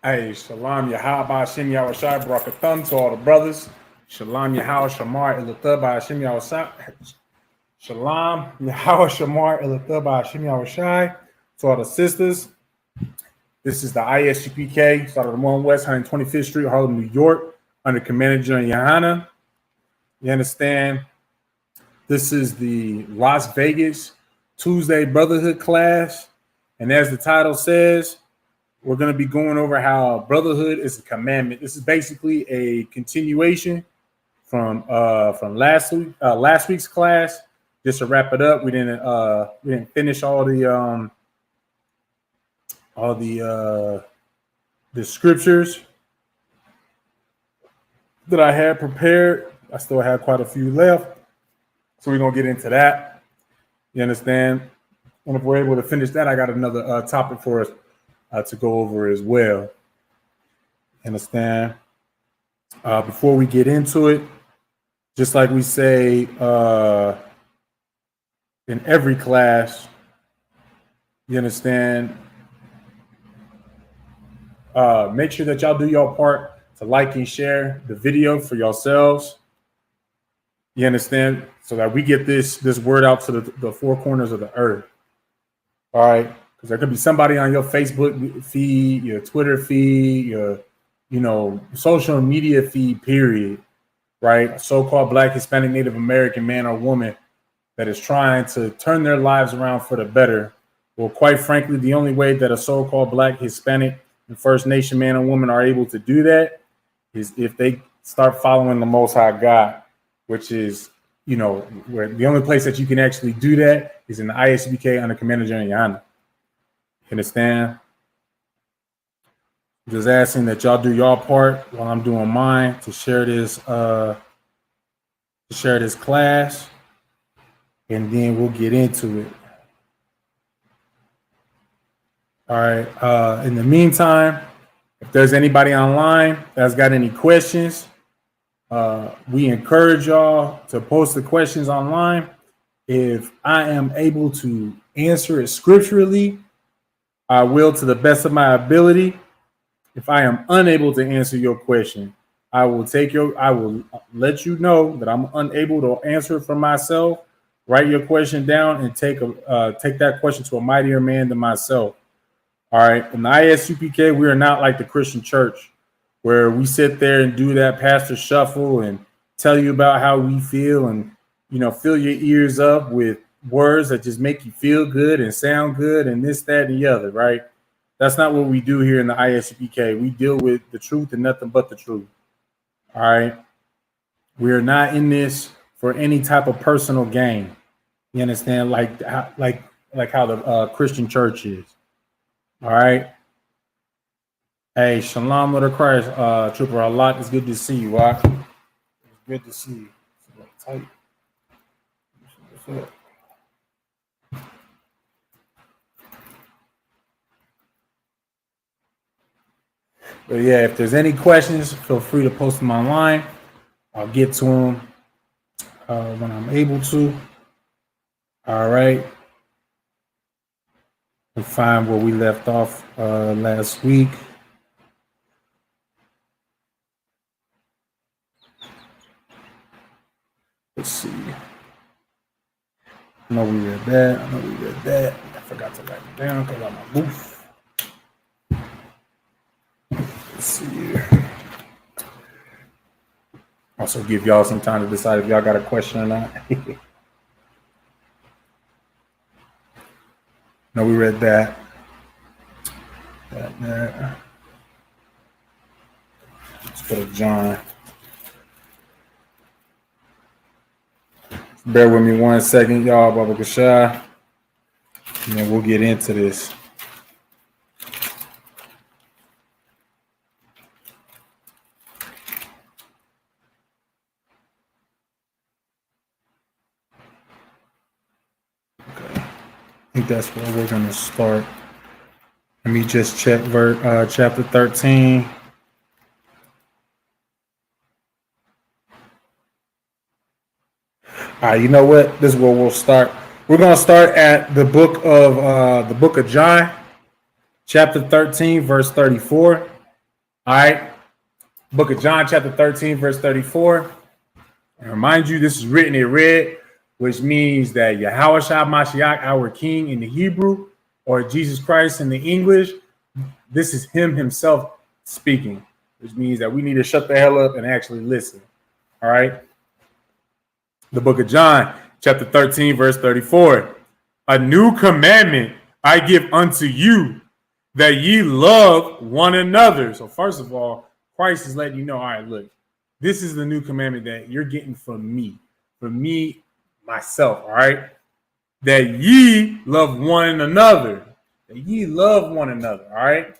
Hey, Shalom Yahab Hashem Yahushai Barakatham to all the brothers. Shalom Yahweh Shamar Ilathab Hashem Yahushai. Shalom Yahweh Shamar Ilathab Hashem Yahushai to all the sisters. This is the ISUPK, started on 1 West 125th Street, Harlem, New York, under Commandment General Yohana. You understand? This is the Las Vegas Tuesday Brotherhood class. And as the title says, we're going to be going over how Brotherhood is a commandment. This is basically a continuation from last week's class. Just to wrap it up, we didn't finish all the scriptures that I had prepared. I still have quite a few left, so we're gonna get into that. You understand? And if we're able to finish that, I got another topic for us to go over as well. You understand? Before we get into it, just like we say in every class, you understand? Make sure that y'all do your part to like and share the video for yourselves. You understand? So that we get this word out to the four corners of the earth. All right. Because there could be somebody on your Facebook feed, your Twitter feed, your, social media feed, period. Right. A so-called Black, Hispanic, Native American man or woman that is trying to turn their lives around for the better. Well, quite frankly, the only way that a so-called Black, Hispanic, and First Nation man or woman are able to do that is if they start following the Most High God, which is, where the only place that you can actually do that is in the ISUPK under Commandment General Yohana. You understand? Just asking that y'all do your part while I'm doing mine to share this class, and then we'll get into it. All right. In the meantime, if there's anybody online that's got any questions, we encourage y'all to post the questions online. If I am able to answer it scripturally, I will to the best of my ability. If I am unable to answer your question, I will let you know that I'm unable to answer it for myself. Write your question down and take that question to a mightier man than myself. All right. In the ISUPK, we are not like the Christian church where we sit there and do that pastor shuffle and tell you about how we feel and, fill your ears up with words that just make you feel good and sound good and this, that, and the other. Right. That's not what we do here in the ISUPK. We deal with the truth and nothing but the truth. All right. We are not in this for any type of personal gain. You understand? Like how the Christian church is. All right. Hey, Shalom, Lord of Christ, Trooper Allah. It's good to see you, right? It's good to see you. It's tight. What's up? But yeah, if there's any questions, feel free to post them online. I'll get to them when I'm able to. All right. We'll find where we left off last week. Let's see. I know we read that. I forgot to write it down because I'm a goof. Let's see here. Also give y'all some time to decide if y'all got a question or not. No, we read that. That. Let's go to John. Bear with me 1 second, y'all, Baba Kashai. And then we'll get into this. Okay. I think that's where we're going to start. Let me just check chapter 13. All right, you know what? This is where we'll start. We're going to start at the book of John, chapter 13, verse 34. All right. Book of John, chapter 13, verse 34. And remind you, this is written in red, which means that Yahweh Shah Mashiach, our King in the Hebrew, or Jesus Christ in the English, this is him himself speaking, which means that we need to shut the hell up and actually listen. All right. The book of John, chapter 13, verse 34. A new commandment I give unto you, that ye love one another. So first of all, Christ is letting you know, all right, look, this is the new commandment that you're getting from me, myself, all right? That ye love one another. That ye love one another, all right?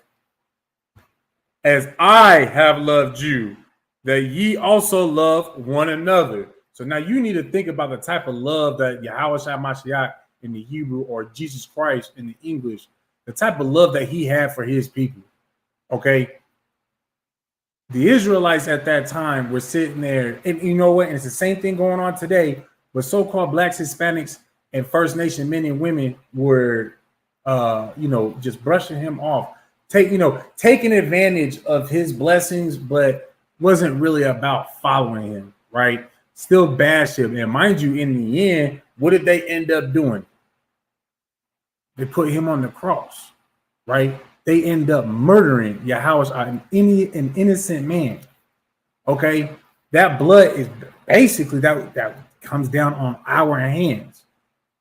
As I have loved you, that ye also love one another. So now you need to think about the type of love that Yahweh Shah Mashiach in the Hebrew or Jesus Christ in the English, the type of love that he had for his people, okay? The Israelites at that time were sitting there, and you know what? And it's the same thing going on today, but so-called blacks, Hispanics, and First Nation men and women were, just brushing him off, taking advantage of his blessings, but wasn't really about following him, right? Still bash him. And mind you, in the end, what did they end up doing? They put him on the cross, right? They end up murdering Yahweh, an innocent man. Okay, that blood is basically that comes down on our hands,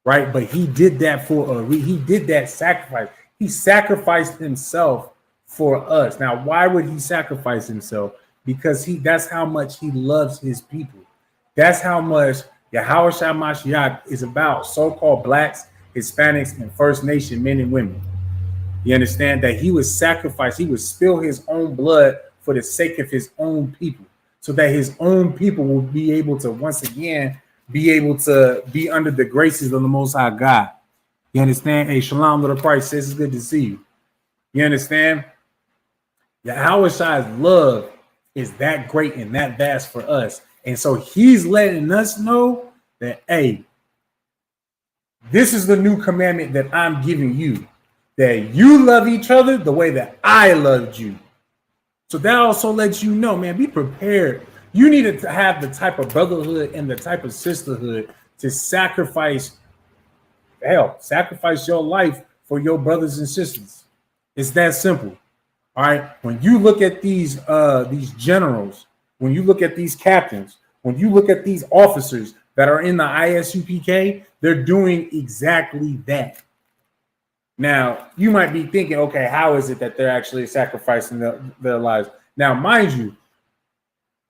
right? But he did that he did that sacrifice. He sacrificed himself for us. Now, why would he sacrifice himself? Because that's how much he loves his people. That's how much Yahweh Shah Mashiach is about so-called blacks, Hispanics, and First Nation men and women. You understand that he would sacrifice, he would spill his own blood for the sake of his own people, so that his own people will be able to once again be under the graces of the Most High God. You understand? Hey, Shalom, little Christ says it's good to see you. You understand? Yahweh Shah's love is that great and that vast for us. And so he's letting us know that, hey, this is the new commandment that I'm giving you, that you love each other the way that I loved you. So that also lets you know, man, be prepared. You need to have the type of brotherhood and the type of sisterhood to sacrifice your life for your brothers and sisters. It's that simple. All right. When you look at these generals, when you look at these captains, when you look at these officers that are in the ISUPK, they're doing exactly that. Now, you might be thinking, okay, how is it that they're actually sacrificing their lives? Now, mind you,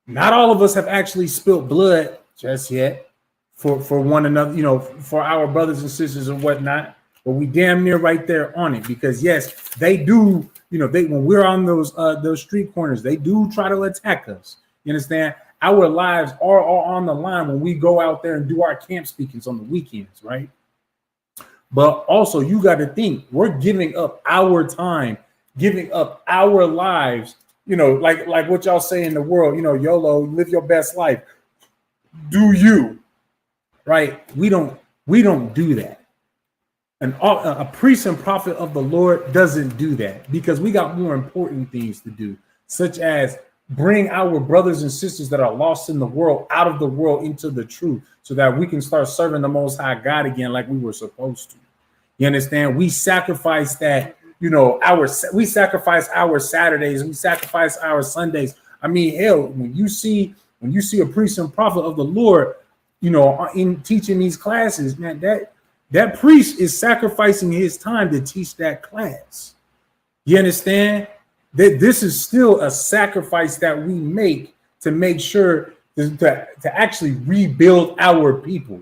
not all of us have actually spilled blood just yet for one another, for our brothers and sisters and whatnot. But we damn near right there on it, because yes, they do, when we're on those street corners, they do try to attack us. You understand? Our lives are on the line when we go out there and do our camp speakings on the weekends, right? But also, you got to think, we're giving up our time, giving up our lives, like what y'all say in the world, YOLO, live your best life. Do you, right? We don't do that. A priest and prophet of the Lord doesn't do that, because we got more important things to do, such as bring our brothers and sisters that are lost in the world out of the world into the truth, so that we can start serving the Most High God again like we were supposed to. You understand? We sacrifice that, we sacrifice our Saturdays, we sacrifice our Sundays. I mean, hell, when you see a priest and prophet of the Lord, in teaching these classes, man, that priest is sacrificing his time to teach that class. You understand? That this is still a sacrifice that we make to make sure to actually rebuild our people.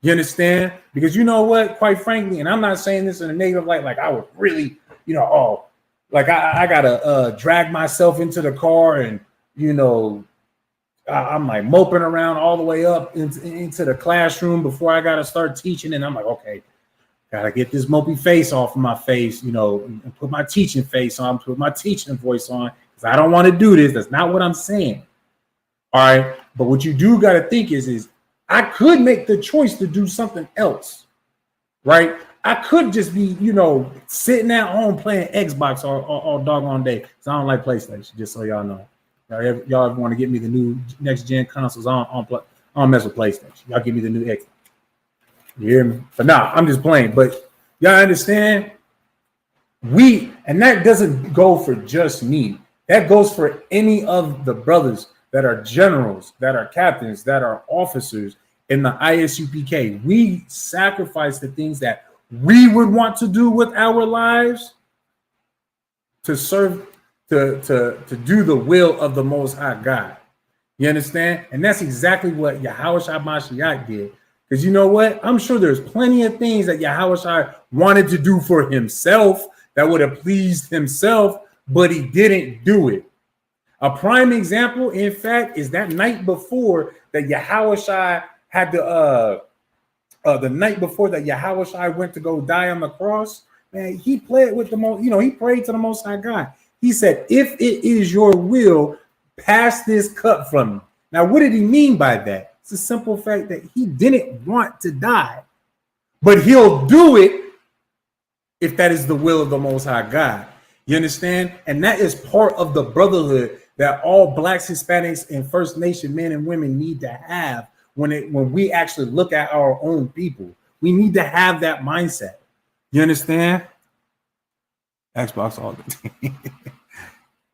You understand? Because you know what, quite frankly, and I'm not saying this in a negative light, like I would really, I gotta drag myself into the car and, I'm like moping around all the way up into the classroom before I gotta start teaching. And I'm like, okay, gotta get this mopey face off of my face, and put my teaching face on, put my teaching voice on, because I don't want to do this. That's not what I'm saying. All right. But what you do got to think is I could make the choice to do something else, right? I could just be, sitting at home playing Xbox all doggone day. So I don't like PlayStation, just so y'all know. Y'all ever want to get me the new next gen consoles? I don't mess with PlayStation. Y'all give me the new Xbox. You hear me? But nah, I'm just playing. But y'all understand? And that doesn't go for just me. That goes for any of the brothers that are generals, that are captains, that are officers in the ISUPK. We sacrifice the things that we would want to do with our lives to serve, to do the will of the Most High God. You understand? And that's exactly what Yahushua Mashiach did. Because you know what? I'm sure there's plenty of things that Yahushua wanted to do for himself that would have pleased himself, but he didn't do it. A prime example, in fact, is that night before that Yahushua had the night before that Yahushua went to go die on the cross. Man, he played with the most, he prayed to the Most High God. He said, "If it is your will, pass this cup from me." Now, what did he mean by that? It's a simple fact that he didn't want to die, but he'll do it if that is the will of the Most High God. You understand? And that is part of the brotherhood that all Blacks, Hispanics, and First Nation men and women need to have when we actually look at our own people. We need to have that mindset. You understand? Xbox all the time.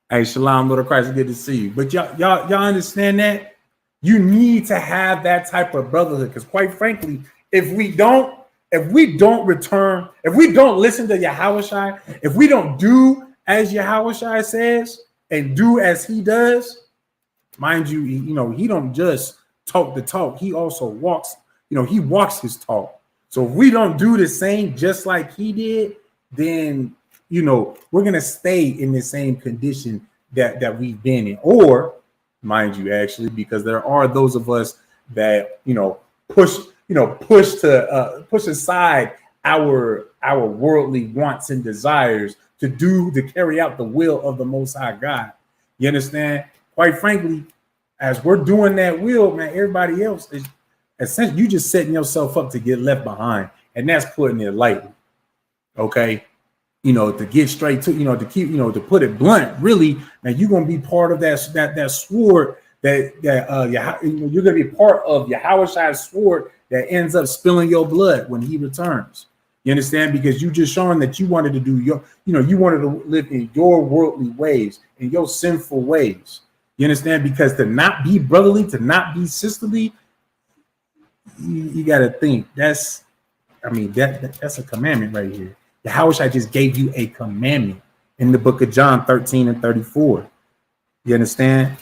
Hey, Shalom, Lord of Christ, good to see you. But y'all understand that? You need to have that type of brotherhood, because quite frankly, if we don't return, if we don't listen to Yahushua, if we don't do as Yahushua says and do as he does, mind you, he don't just talk the talk. He also walks, he walks his talk. So if we don't do the same just like he did, then, we're going to stay in the same condition that we've been in. Or, mind you, actually, because there are those of us that, push aside our worldly wants and desires to carry out the will of the Most High God. You understand? Quite frankly, as we're doing that will, man, everybody else is essentially, you just setting yourself up to get left behind, and that's putting it lightly. Okay, to get straight to, to keep, to put it blunt, really, man, you're gonna be part of that sword that you're gonna be part of Yahushua's sword that ends up spilling your blood when he returns. You understand? Because you just showing that you wanted to do your, you wanted to live in your worldly ways, in your sinful ways. You understand? Because to not be brotherly, to not be sisterly, you got to think that's a commandment right here. Yahushua just gave you a commandment in the book of John 13:34. You understand?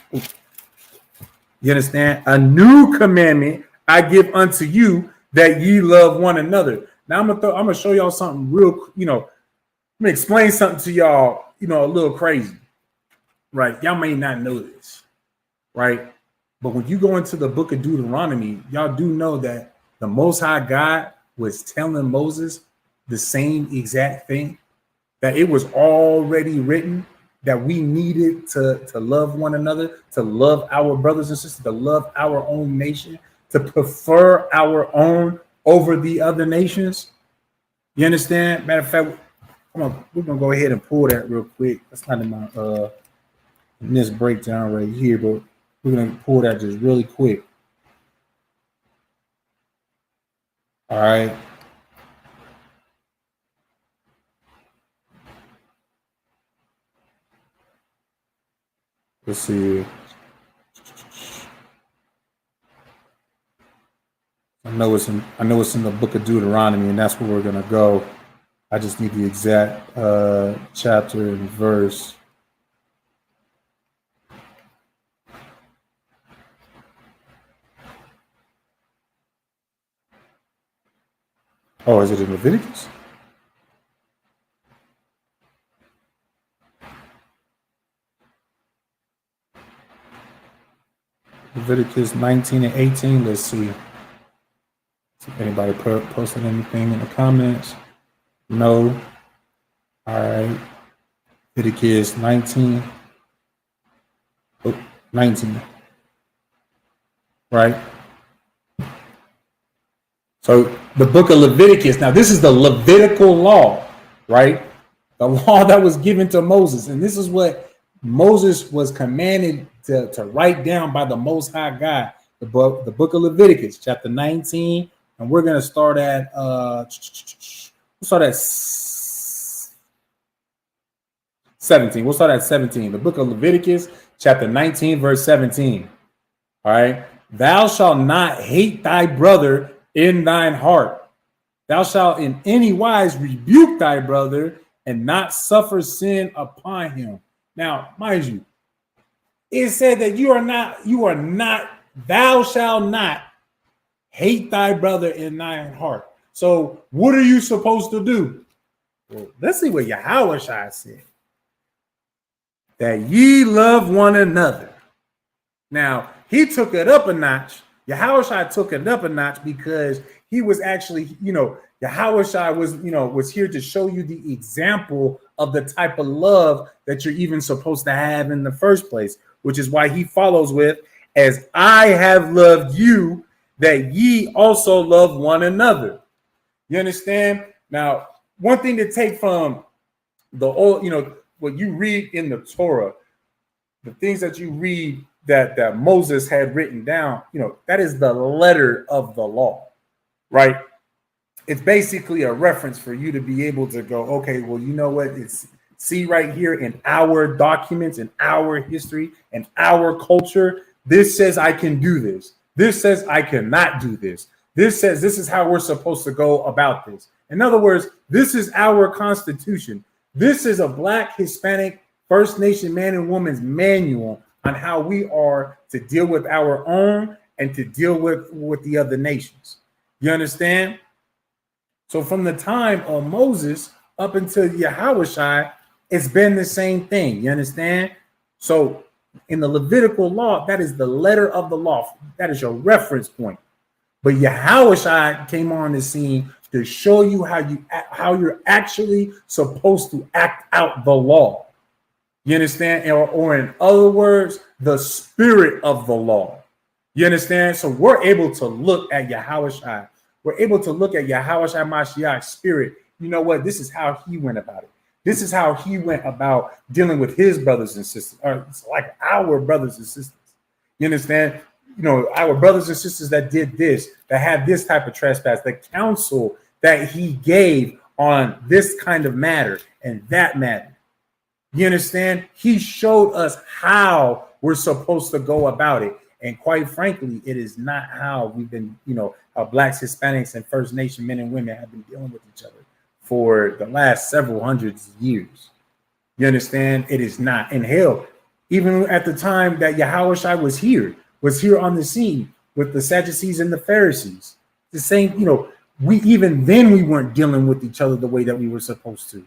You understand? A new commandment I give unto you, that ye love one another. Now I'm gonna show y'all something real. I'm gonna explain something to y'all. A little crazy, right? Y'all may not know this, right? But when you go into the book of Deuteronomy, y'all do know that the Most High God was telling Moses the same exact thing, that it was already written that we needed to love one another, to love our brothers and sisters, to love our own nation, to prefer our own over the other nations. You understand? Matter of fact, we're gonna go ahead and pull that real quick. That's not in my in this breakdown right here, but we're gonna pull that just really quick. All right. Let's see. I know it's in the book of Deuteronomy, and that's where we're gonna go. I just need the exact chapter and verse. Oh, is it in Leviticus? Leviticus 19 and 18. Let's see. If anybody posted anything in the comments. No. All right. Leviticus 19. Oh, 19. Right. So the book of Leviticus, now this is the Levitical law, right? The law that was given to Moses. And this is what Moses was commanded to write down by the Most High God. The book of Leviticus, chapter 19. And we're going to start at, we'll start at 17. We'll start at 17. The book of Leviticus, chapter 19, verse 17. All right. Thou shalt not hate thy brother in thine heart. Thou shalt in any wise rebuke thy brother and not suffer sin upon him. Now, mind you, it said that thou shalt not hate thy brother in thine heart. So what are you supposed to do? Well, let's see what Yahushua said. That ye love one another. Now, he took it up a notch. Yahushua took it up a notch because he was actually, Yahushua was here to show you the example of the type of love that you're even supposed to have in the first place, which is why he follows with, as I have loved you, that ye also love one another. You understand? Now, one thing to take from the old, what you read in the Torah, the things that you read that Moses had written down, that is the letter of the law, right? It's basically a reference for you to be able to go, okay, well, you know what? See right here in our documents, in our history, and our culture, this says I can do this. This says I cannot do this. This says this is how we're supposed to go about this. In other words, this is our Constitution. This is a Black, Hispanic, First Nation man and woman's manual on how we are to deal with our own and to deal with the other nations. You understand? So from the time of Moses up until Yahushua, it's been the same thing. You understand? So in the Levitical law, that is the letter of the law. That is your reference point. But Yahushua came on the scene to show you how you're actually supposed to act out the law. You understand? Or in other words, the spirit of the law. You understand? So we're able to look at Yahushua. We're able to look at Yahushua Mashiach's spirit. You know what? This is how he went about it. This is how he went about dealing with his brothers and sisters, or it's like our brothers and sisters. You understand? Our brothers and sisters that did this, that had this type of trespass, the counsel that he gave on this kind of matter and that matter. You understand? He showed us how we're supposed to go about it. And quite frankly, it is not how we've been, how Blacks, Hispanics, and First Nation men and women have been dealing with each other for the last several hundreds of years. You understand? It is not. And hell, even at the time that Yahushua was here on the scene with the Sadducees and the Pharisees, the same, we weren't dealing with each other the way that we were supposed to.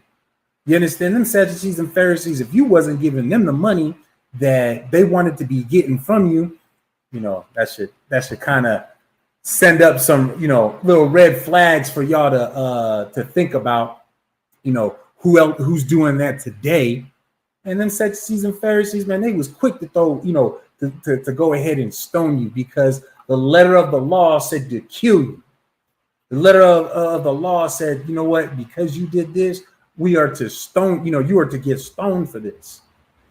You understand? Them Sadducees and Pharisees, if you wasn't giving them the money that they wanted to be getting from you, that should kind of send up some, little red flags for y'all to think about, who's doing that today. And then Sadducees and Pharisees, man, they was quick to throw, to go ahead and stone you because the letter of the law said to kill you. The letter of the law said, you know what, because you did this, we are to stone, you are to get stoned for this.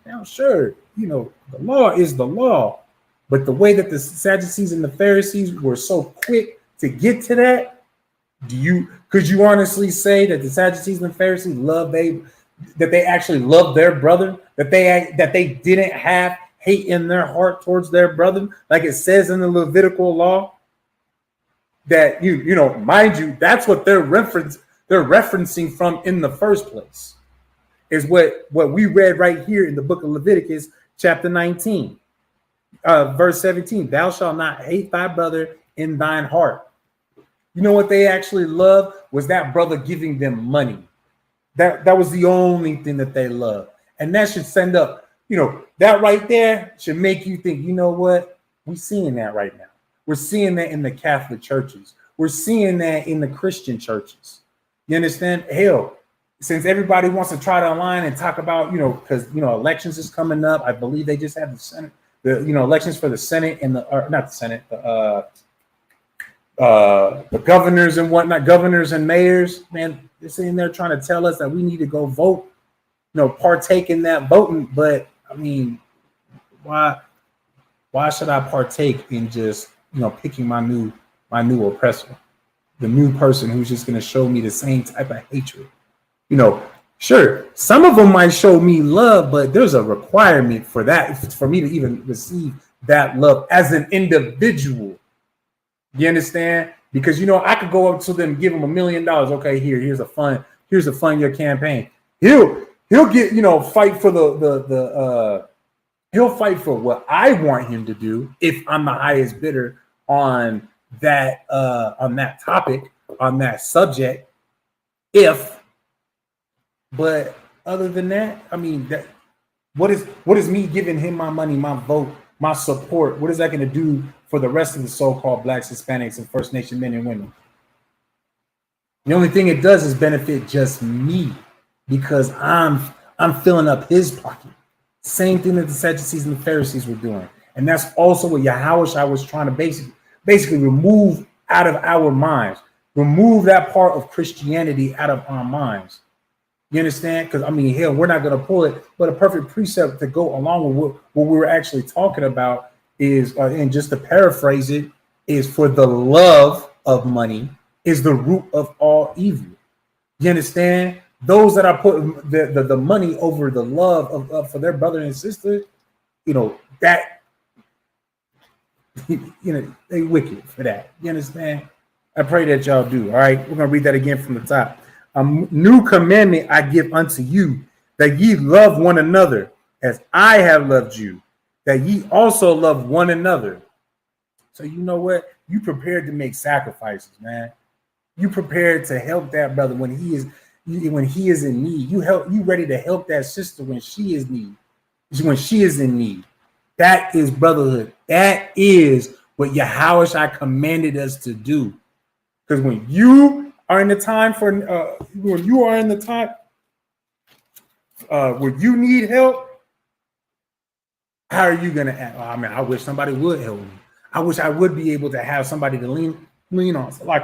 Now, sure, the law is the law. But the way that the Sadducees and the Pharisees were so quick to get to that, could you honestly say that the Sadducees and the Pharisees that they actually loved their brother, that they didn't have hate in their heart towards their brother, like it says in the Levitical law? That mind you, that's what they're referencing from in the first place, is what we read right here in the book of Leviticus, chapter 19. Verse 17, thou shalt not hate thy brother in thine heart. You know what they actually loved was that brother giving them money. That was the only thing that they loved. And that should send up, that right there should make you think, you know what? We're seeing that right now. We're seeing that in the Catholic churches. We're seeing that in the Christian churches. You understand? Hell, since everybody wants to try to align and talk about, because, elections is coming up. I believe they just had the Senate. Elections for the Senate and not the Senate, the governors and whatnot, governors and mayors, man, they're sitting there trying to tell us that we need to go vote, partake in that voting. But I mean, why should I partake in just, picking my new oppressor, the new person who's just going to show me the same type of hatred? Sure, some of them might show me love, but there's a requirement for that, for me to even receive that love as an individual. You understand? Because I could go up to them, give them $1 million. Okay, here's a fund your campaign. He'll get, fight for he'll fight for what I want him to do if I'm the highest bidder on that topic, on that subject. But other than that, I mean, what is me giving him my money, my vote, my support? What is that going to do for the rest of the so-called Blacks, Hispanics, and First Nation men and women? The only thing it does is benefit just me, because I'm filling up his pocket. Same thing that the Sadducees and the Pharisees were doing. And that's also what Yahushua was trying to basically remove out of our minds. Remove that part of Christianity out of our minds. You understand? Because, I mean, hell, we're not going to pull it. But a perfect precept to go along with what we were actually talking about is, and just to paraphrase it, is for the love of money is the root of all evil. You understand? Those that are putting the money over the love of for their brother and sister, that, they wicked for that. You understand? I pray that y'all do. All right, we're going to read that again from the top. A new commandment I give unto you, that ye love one another as I have loved you, that ye also love one another. So you know what? You prepared to make sacrifices, man. You prepared to help that brother when he is in need. You ready to help that sister when she is in need. That is brotherhood. That is what Yahushua commanded us to do. Because when you are in the time where you need help, how are you gonna act? I mean, I wish somebody would help me. I wish I would be able to have somebody to lean on. So like,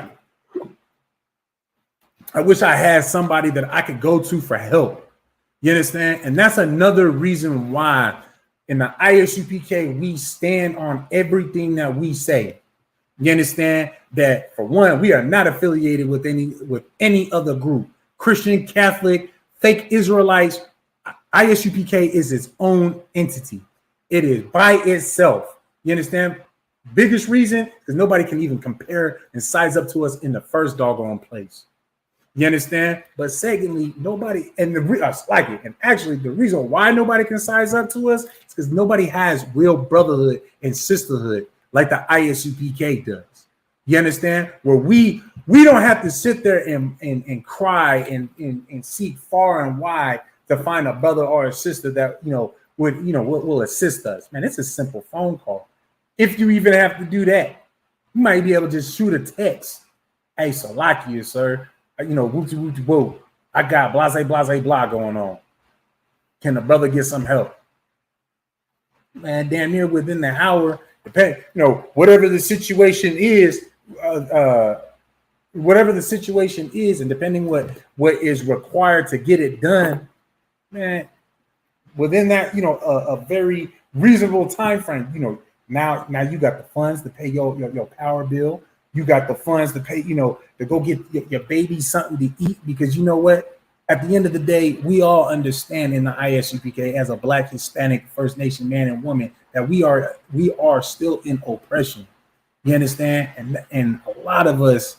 I wish I had somebody that I could go to for help. You understand? And that's another reason why in the ISUPK we stand on everything that we say. You understand that, for one, we are not affiliated with any other group. Christian, Catholic, fake Israelites. ISUPK is its own entity. It is by itself. You understand? Biggest reason is nobody can even compare and size up to us in the first doggone place. You understand? But secondly, nobody, and and actually the reason why nobody can size up to us is because nobody has real brotherhood and sisterhood like the ISUPK does. You understand? Where we don't have to sit there and cry and seek far and wide to find a brother or a sister that will assist us. Man, it's a simple phone call. If you even have to do that, you might be able to just shoot a text. Hey, Salakia, sir. Woo. I got blase blah going on. Can the brother get some help? Man, damn near within the hour, whatever the situation is, and depending what is required to get it done, man, within that, a very reasonable time frame, now you got the funds to pay your power bill. You got the funds to pay, to go get your baby something to eat, because you know what? At the end of the day, we all understand in the ISUPK as a Black, Hispanic, First Nation man and woman that we are still in oppression. You understand? And a lot of us,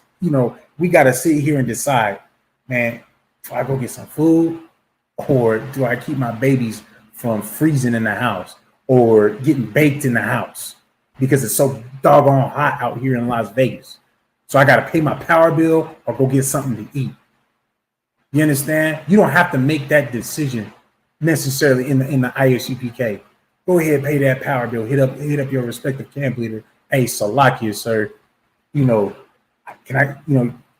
we got to sit here and decide, man, do I go get some food, or do I keep my babies from freezing in the house or getting baked in the house because it's so doggone hot out here in Las Vegas? So I got to pay my power bill or go get something to eat. You understand? You don't have to make that decision necessarily in the ISUPK. Go ahead, pay that power bill. Hit up your respective camp leader. Hey, Salakia, sir.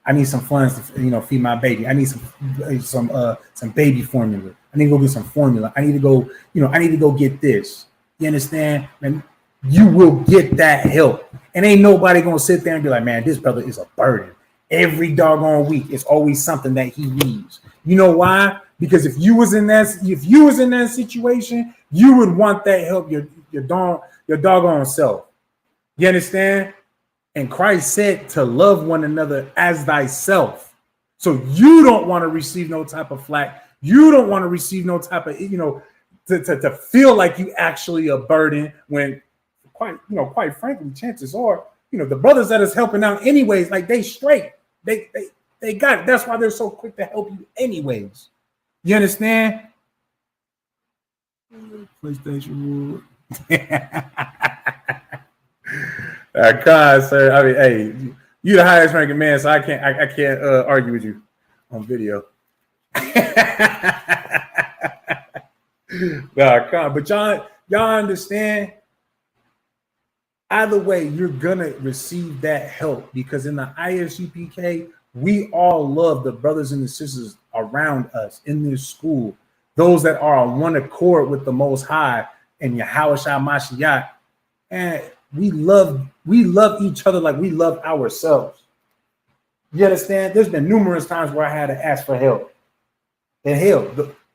I need some funds to feed my baby. I need some baby formula. I need to go get some formula. I need to go get this. You understand? And you will get that help. And ain't nobody gonna sit there and be like, man, this brother is a burden. Every doggone week, it's always something that he needs. You know why? Because if you was in that situation, you would want that help your doggone self. You understand? And Christ said to love one another as thyself. So you don't want to receive no type of flack. You don't want to receive no type of, to feel like you actually a burden when quite frankly, chances are, the brothers that is helping out anyways, like they straight. They got it. That's why they're so quick to help you anyways. You understand? PlayStation sir. I mean, hey, you the highest ranking man, so I can't argue with you on video. But y'all understand? Either way, you're gonna receive that help because in the ISUPK, we all love the brothers and the sisters around us in this school, those that are on one accord with the Most High and Yahweh Shai Mashiach, and we love each other like we love ourselves. You understand? There's been numerous times where I had to ask for help, and hell,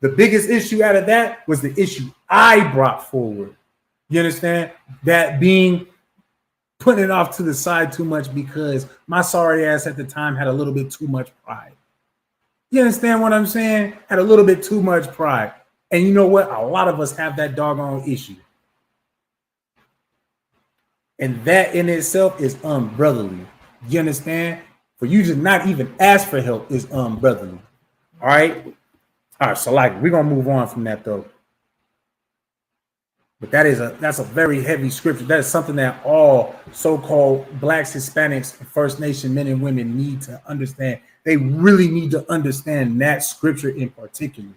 the biggest issue out of that was the issue I brought forward. You understand? That being putting it off to the side too much because my sorry ass at the time had a little bit too much pride. You understand what I'm saying? Had a little bit too much pride. And you know what? A lot of us have that doggone issue. And that in itself is unbrotherly. You understand? For you to not even ask for help is unbrotherly. All right? All right, so like we're gonna move on from that though. But that's a very heavy scripture. That is something that all so-called Blacks, Hispanics, and First Nation men and women need to understand. They really need to understand that scripture in particular.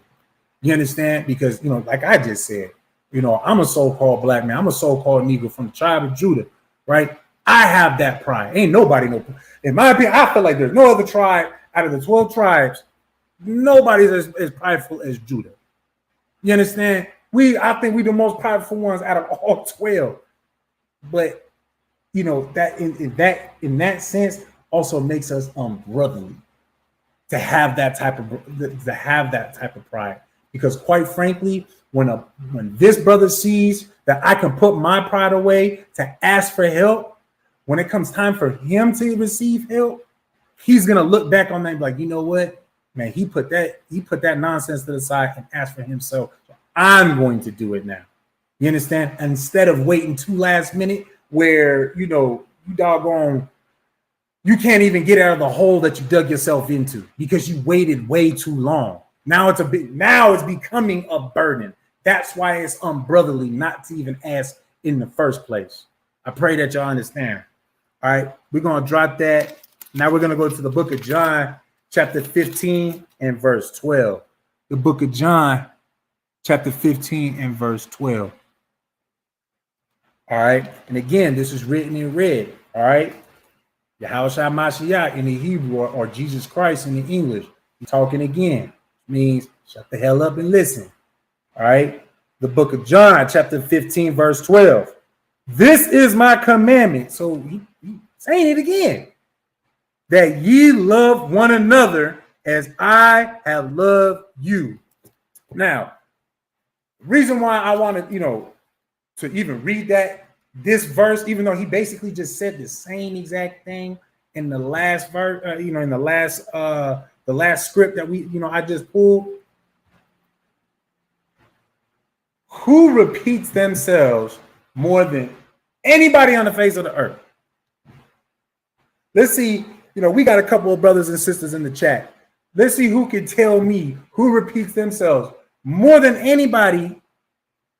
You understand? Because, like I just said, I'm a so-called black man. I'm a so-called Negro from the tribe of Judah, right? I have that pride. Ain't nobody no. In my opinion, I feel like there's no other tribe out of the 12 tribes. Nobody's as prideful as Judah. You understand? I think we the most prideful ones out of all 12. But that in that sense also makes us brotherly to have that type of pride. Because quite frankly, when this brother sees that I can put my pride away to ask for help, when it comes time for him to receive help, he's gonna look back on that and be like, you know what, man, he put that nonsense to the side and asked for himself. I'm going to do it now. You understand? Instead of waiting too last minute where, you doggone, you can't even get out of the hole that you dug yourself into because you waited way too long. Now it's becoming a burden. That's why it's unbrotherly not to even ask in the first place. I pray that y'all understand. All right, we're going to drop that. Now we're going to go to the book of John, chapter 15 and verse 12. The book of John, chapter 15 and verse 12. All right. And again, this is written in red. All right. Yahweh Shai Mashiach in the Hebrew or Jesus Christ in the English. You're talking again. Means shut the hell up and listen. All right. The book of John, chapter 15, verse 12. This is my commandment. So he saying it again. That ye love one another as I have loved you. Now, the reason why I wanted, to even read this verse, even though he basically just said the same exact thing in the last verse, in the last script that I just pulled. Who repeats themselves more than anybody on the face of the earth? Let's see, we got a couple of brothers and sisters in the chat. Let's see who can tell me who repeats themselves more than anybody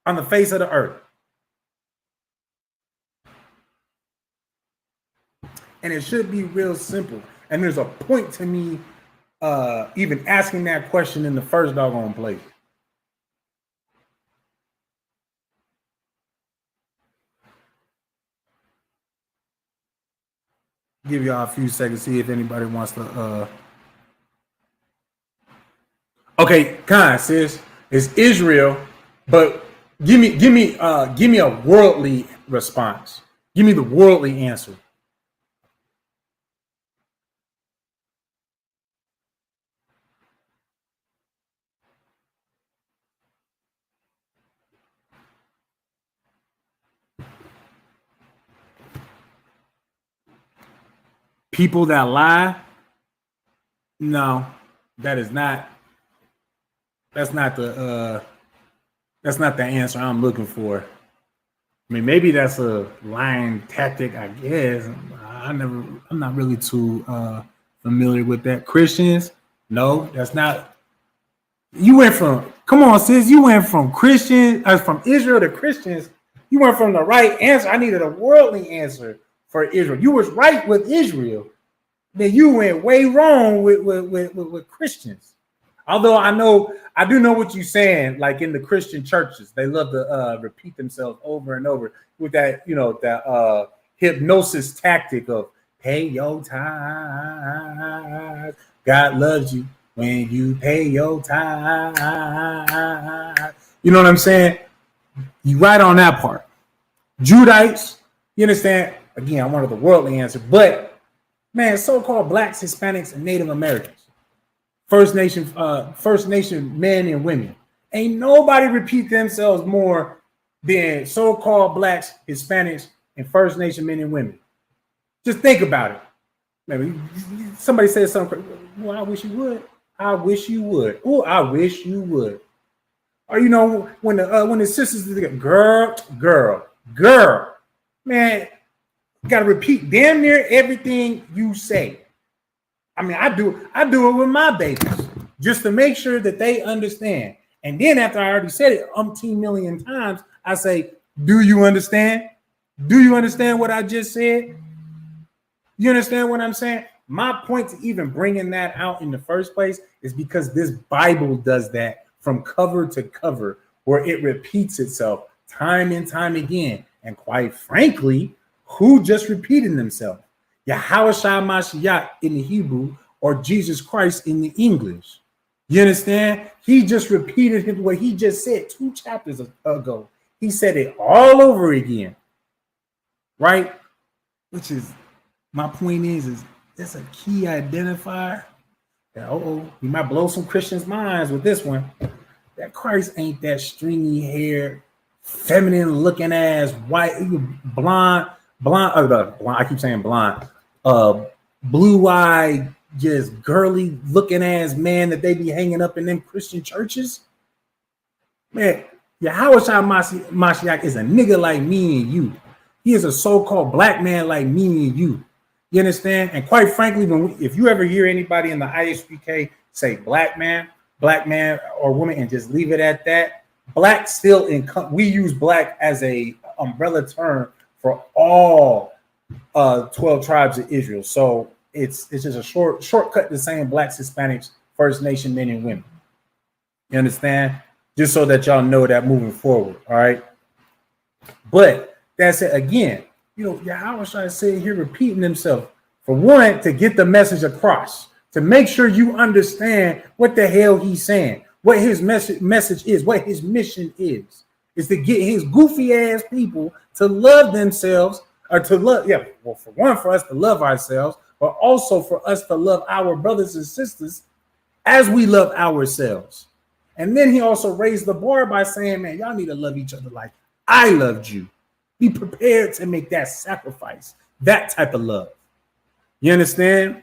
on the face of the earth. And it should be real simple. And there's a point to me even asking that question in the first doggone place. Give y'all a few seconds, see if anybody wants to. Okay, sis, it's Israel, but give me a worldly response. Give me the worldly answer. People that lie, no, that is not. That's not the. That's not the answer I'm looking for. I mean, maybe that's a lying tactic, I guess. I'm not really too familiar with that. Christians, no, that's not. You went from, come on, sis, you went from from Israel to Christians. You went from the right answer. I needed a worldly answer for Israel. You was right with Israel. Then you went way wrong with Christians. Although I do know what you're saying. Like in the Christian churches, they love to repeat themselves over and over with that, that hypnosis tactic of pay your tithes. God loves you when you pay your tithes. You know what I'm saying? You right on that part. Judites, you understand? Again, I wanted the worldly answer, but man, so-called blacks, Hispanics, and Native Americans. First Nation men and women. Ain't nobody repeat themselves more than so-called blacks, Hispanics, and First Nation men and women. Just think about it. Maybe somebody said something. Well, I wish you would. I wish you would. Oh, I wish you would. Or when the sisters girl, man, gotta repeat damn near everything you say. I mean, I do it with my babies just to make sure that they understand. And then after I already said it umpteen million times, I say, do you understand? Do you understand what I just said? You understand what I'm saying? My point to even bringing that out in the first place is because this Bible does that from cover to cover, where it repeats itself time and time again. And quite frankly, who just repeated themselves? Yahushua Mashiach in the Hebrew, or Jesus Christ in the English. You understand? He just repeated what he just said 2 chapters ago. He said it all over again, right? Which is, my point is it's a key identifier. We might blow some Christians' minds with this one. That Christ ain't that stringy hair, feminine looking ass, white, blonde. I keep saying blonde. Blue-eyed, just girly looking ass man that they be hanging up in them Christian churches. Man, Yahushua Mashiach is a nigga like me and you. He is a so-called black man like me and you. You understand? And quite frankly, if you ever hear anybody in the ISUPK say black man or woman and just leave it at that, black still we use black as a umbrella term for all 12 tribes of Israel. So it's just a shortcut to saying blacks, Hispanics, First Nation men and women. You understand? Just so that y'all know that moving forward. All right. But that's it again. Yahushua said here repeating himself for one, to get the message across, to make sure you understand what the hell he's saying, what his message is, what his mission is to get his goofy ass people to love themselves, or to love, for one, for us to love ourselves, but also for us to love our brothers and sisters as we love ourselves. And then he also raised the bar by saying, man, y'all need to love each other like I loved you. Be prepared to make that sacrifice, that type of love. You understand?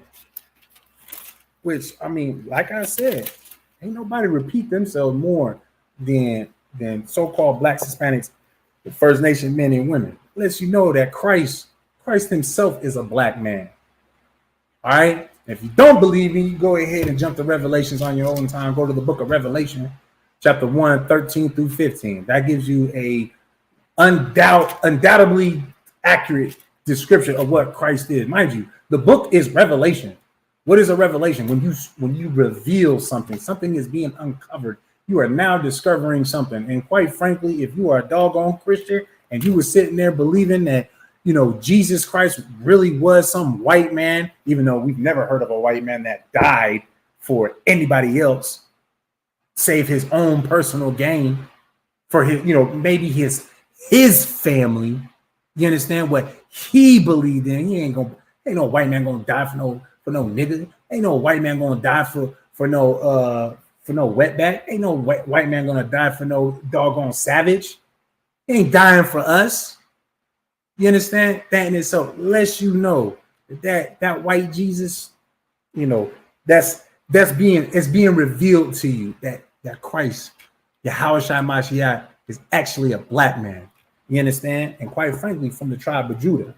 Which, I mean, like I said, ain't nobody repeat themselves more than so-called blacks, Hispanics, the First Nation men and women. Lets you know that Christ himself is a black man. All right? If you don't believe me, you go ahead and jump to Revelations on your own time. Go to the book of Revelation, chapter 1, 13 through 15. That gives you a undoubtedly accurate description of what Christ is. Mind you, the book is Revelation. What is a revelation? When you reveal something is being uncovered. You are now discovering something. And quite frankly, if you are a doggone Christian and you were sitting there believing that, Jesus Christ really was some white man, even though we've never heard of a white man that died for anybody else, save his own personal gain for his, maybe his family. You understand what he believed in? Ain't no white man gonna die for no nigga. Ain't no white man gonna die for no wetback. Ain't no white man gonna die for no doggone savage. He ain't dying for us. You understand? That in itself lets you know that white Jesus, you know, it's being revealed to you that Christ, Yahweh Shai Mashiach, is actually a black man. You understand? And quite frankly, from the tribe of Judah.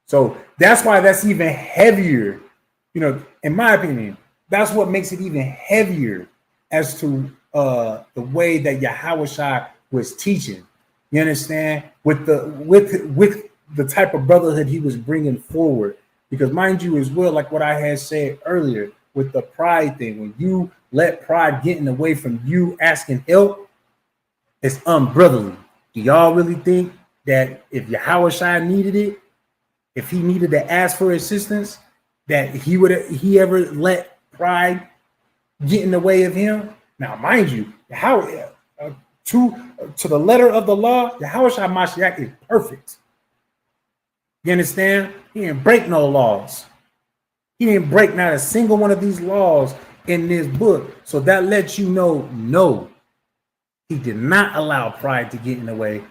So that's why that's even heavier. You know, in my opinion, that's what makes it even heavier as to the way that Yahweh Shai was teaching. You understand? With the type of brotherhood he was bringing forward. Because mind you as well, like what I had said earlier with the pride thing, when you let pride get in the way from you asking help, it's unbrotherly. Do y'all really think that if Yahweh Shai needed it, if he needed to ask for assistance, that he ever let pride get in the way of him? Now, mind you, to the letter of the law, Yahweh Shai Mashiach is perfect. You understand? He didn't break no laws. He didn't break not a single one of these laws in this book. So that lets you know, no, he did not allow pride to get in the way.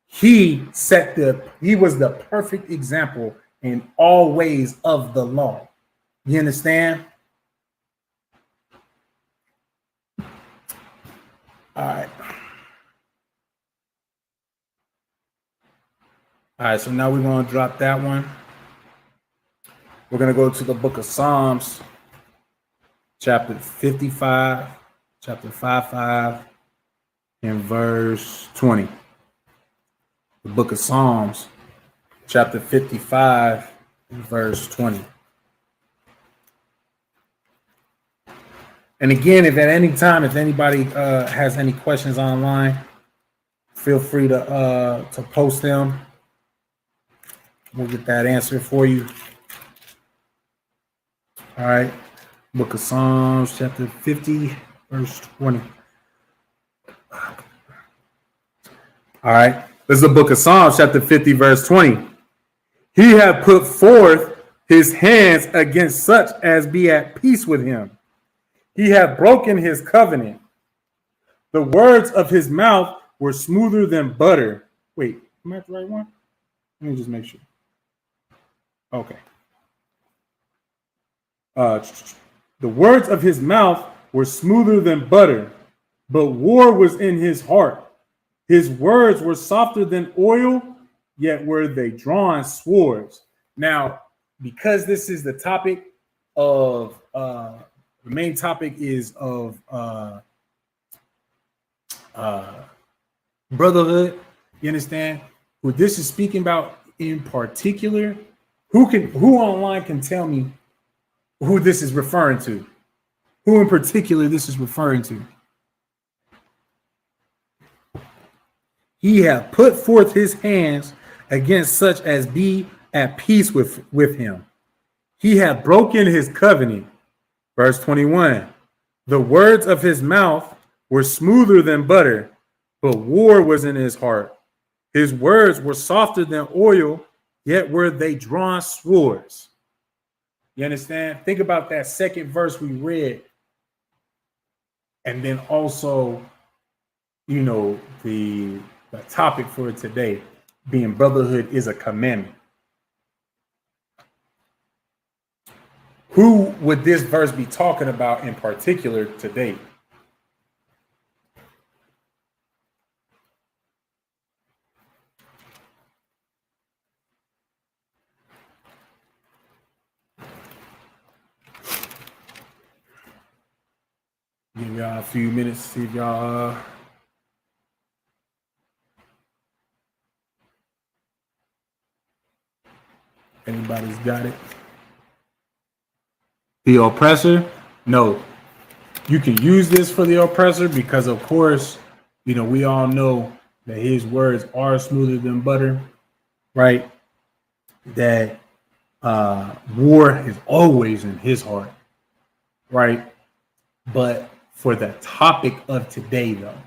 He was the perfect example in all ways of the law. You understand? All right, so now we're going to drop that one. We're going to go to the book of Psalms, chapter 55, chapter 55, and verse 20. The book of Psalms, chapter 55, and verse 20. And again, if at any time, if anybody has any questions online, feel free to post them. We'll get that answer for you. All right. Book of Psalms, chapter 50, verse 20. All right. This is the book of Psalms, chapter 50, verse 20. He hath put forth his hands against such as be at peace with him. He hath broken his covenant. The words of his mouth were smoother than butter. Wait, am I at the right one? Let me just make sure. Okay. The words of his mouth were smoother than butter, but war was in his heart. His words were softer than oil, yet were they drawn swords. Now, because this is the topic of the main topic is of brotherhood, you understand? What this is speaking about in particular, who online can tell me who this is referring to? Who in particular this is referring to? He hath put forth his hands against such as be at peace with him. He hath broken his covenant. Verse 21. The words of his mouth were smoother than butter, but war was in his heart. His words were softer than oil, yet were they drawn swords. You understand? Think about that second verse we read. And then also, you know, the topic for today being brotherhood is a commandment. Who would this verse be talking about in particular today? Give y'all a few minutes to see if y'all anybody's got it. The oppressor? No. You can use this for the oppressor because, of course, you know, we all know that his words are smoother than butter, right? That war is always in his heart, right? But for the topic of today, though,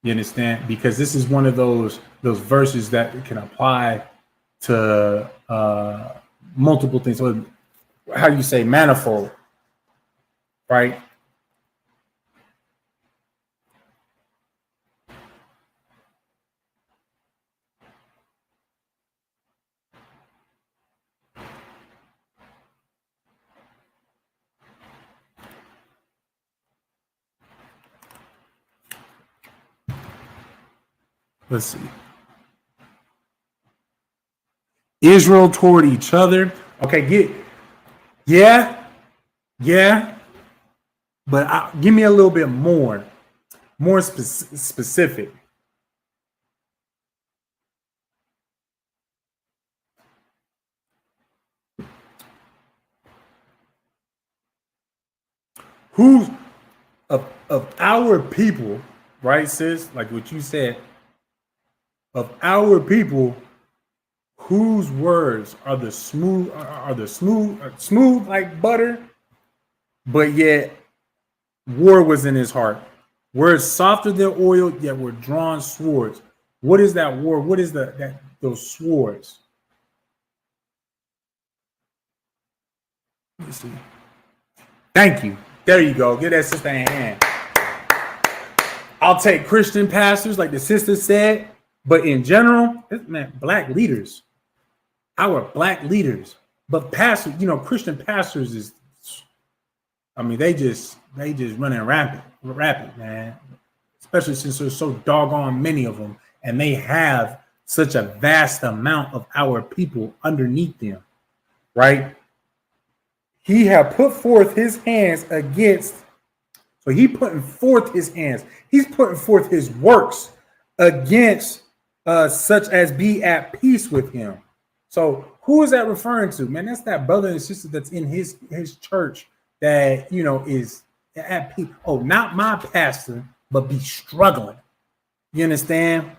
You understand? Because this is one of those verses that can apply to multiple things. So how you say manifold, right? Let's see. Israel toward each other. Okay, yeah, but give me a little bit more specific. Who of our people, right, sis? Like what you said, of our people, whose words are the smooth like butter, but yet war was in his heart. Words softer than oil, yet were drawn swords. What is that war? What is those swords? Let me see. Thank you. There you go. Get that sister a hand. I'll take Christian pastors, like the sister said, but in general, man, black leaders, our black leaders, but pastors, Christian pastors is, I mean, they just running rapid, man. Especially since there's so doggone many of them, and they have such a vast amount of our people underneath them, right? He had put forth his hands against, so he putting forth his hands. He's putting forth his works against such as be at peace with him. So who is that referring to? Man, that's that brother and sister that's in his church that, is at peace. Oh, not my pastor, but be struggling. You understand?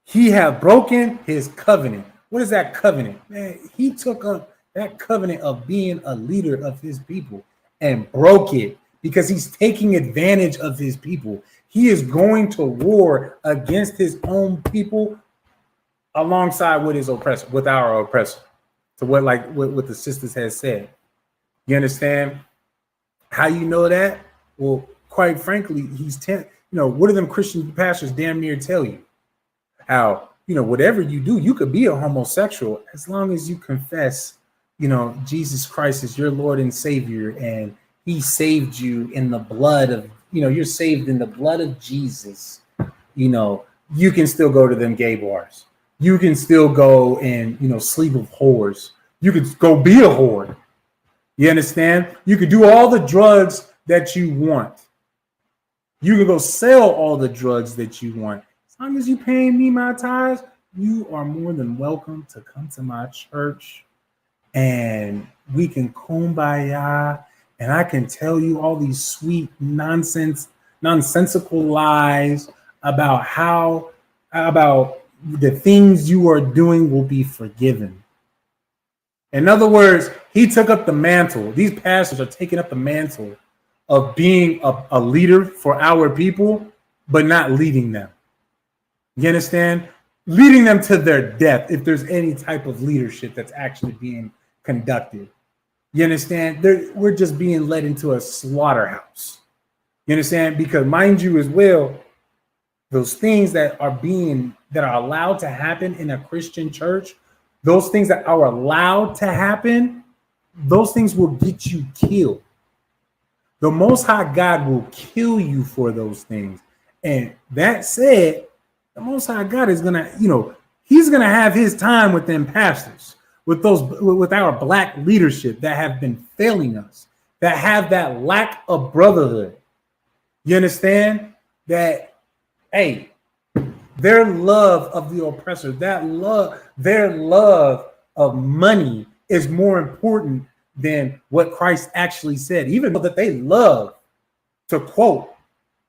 He have broken his covenant. What is that covenant? Man, he took up that covenant of being a leader of his people and broke it because he's taking advantage of his people. He is going to war against his own people alongside with his oppressor, with our oppressor. So what the sisters has said. You understand? How you know that? Well, quite frankly, what do them Christian pastors damn near tell you? How, whatever you do, you could be a homosexual as long as you confess, Jesus Christ is your Lord and Savior, and he saved you in the blood of, you're saved in the blood of Jesus. You can still go to them gay bars. You can still go and, sleep with whores. You could go be a whore. You understand? You could do all the drugs that you want. You can go sell all the drugs that you want. As long as you paying me my tithes, you are more than welcome to come to my church and we can kumbaya, and I can tell you all these sweet nonsensical lies about the things you are doing will be forgiven. In other words, he took up the mantle. These pastors are taking up the mantle of being a leader for our people, but not leading them. You understand? Leading them to their death if there's any type of leadership that's actually being conducted. You understand? We're just being led into a slaughterhouse. You understand? Because mind you as well, those things that are allowed to happen in a Christian church, those things that are allowed to happen, those things will get you killed. The Most High God will kill you for those things. And that said, the Most High God is gonna, he's gonna have his time with them pastors, with our black leadership that have been failing us, that have that lack of brotherhood. You understand? That, hey, their love of the oppressor, their love of money is more important than what Christ actually said, even though that they love to quote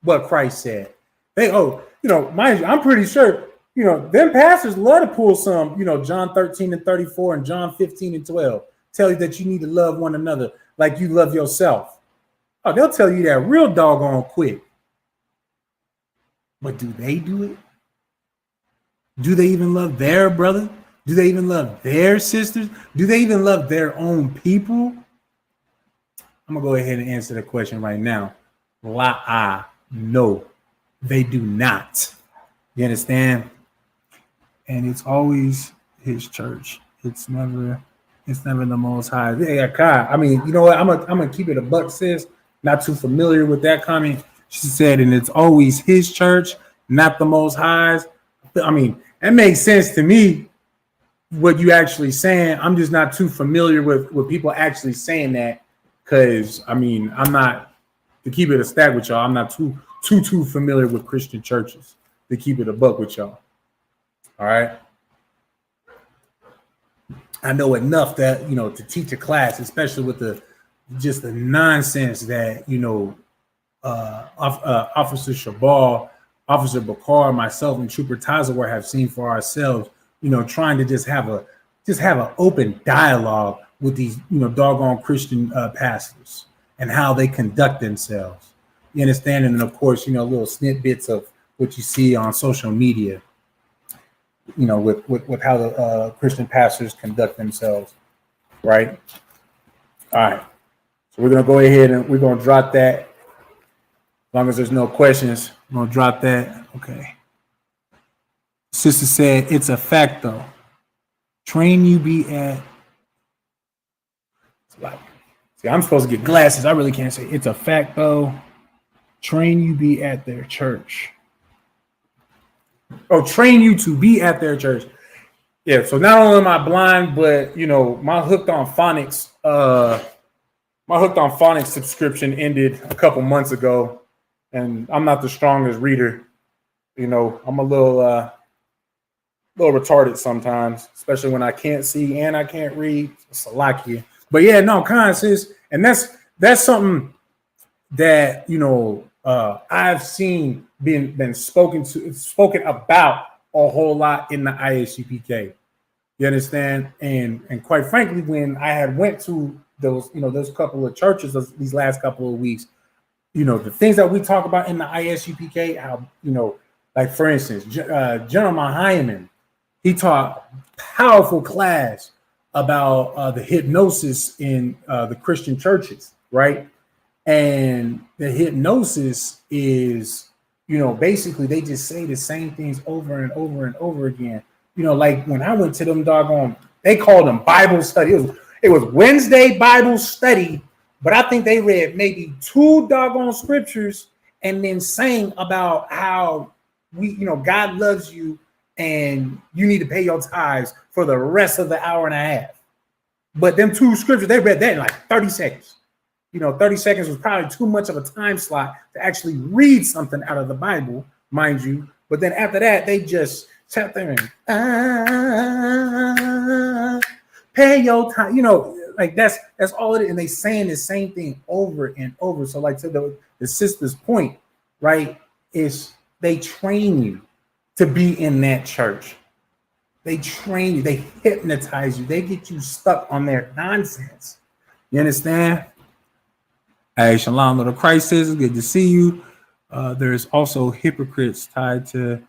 what Christ said. Mind you, I'm pretty sure, them pastors love to pull some, John 13:34 and John 15:12, tell you that you need to love one another like you love yourself. Oh, they'll tell you that real doggone quick. But do they do it? Do they even love their brother? Do they even love their sisters? Do they even love their own people? I'm going to go ahead and answer the question right now. No, they do not. You understand? And it's always his church. It's never the Most High. Yeah, God. I mean, you know what? I'm gonna keep it a buck, sis. Not too familiar with that comment. She said, and it's always his church, not the Most High's. I mean, that makes sense to me. What you actually saying? I'm just not too familiar with people actually saying that, because I mean, I'm not, to keep it a stack with y'all, I'm not too familiar with Christian churches, to keep it a buck with y'all. All right. I know enough that, you know, to teach a class, especially with the nonsense that, you know, Officer Shabal, Officer Bakar, myself, and Trooper Tazawar have seen for ourselves, you know, trying to just have an open dialogue with these, you know, doggone Christian pastors and how they conduct themselves. You understand? And then, of course, you know, little snippets of what you see on social media, you know, with how the Christian pastors conduct themselves, right? All right. So we're going to go ahead and we're going to drop that. As long as there's no questions, I'm going to drop that. Okay. Sister said, it's a fact, though. Train you be at. See, I'm supposed to get glasses. I really can't say it's a fact, though. Train you be at their church. Oh, train you to be at their church. Yeah, so not only am I blind, but, you know, my Hooked on Phonics subscription ended a couple months ago, and I'm not the strongest reader. You know, I'm a little retarded sometimes, especially when I can't see and I can't read. It's a lot here. But yeah, no, sis, and that's something that, you know, I've seen been spoken about a whole lot in the ISUPK. You understand? And quite frankly, when I had went to those couple of churches these last couple of weeks, you know, the things that we talk about in the ISUPK, how, you know, like for instance, General Hyman, he taught powerful class about the hypnosis in the Christian churches, right? And the hypnosis is, you know, basically they just say the same things over and over and over again. You know, like when I went to them doggone, they called them Bible study. It was Wednesday Bible study, but I think they read maybe 2 doggone scriptures and then sang about how God loves you and you need to pay your tithes for the rest of the hour and a half. But them 2 scriptures, they read that in like 30 seconds. You know, 30 seconds was probably too much of a time slot to actually read something out of the Bible, mind you. But then after that, they just sat there and pay your time. You know, like that's all it is. And they saying the same thing over and over. So like to the sister's point, right, is they train you to be in that church. They train you. They hypnotize you. They get you stuck on their nonsense. You understand? Hey, Shalom, little Christ says, good to see you. There's also hypocrites tied to,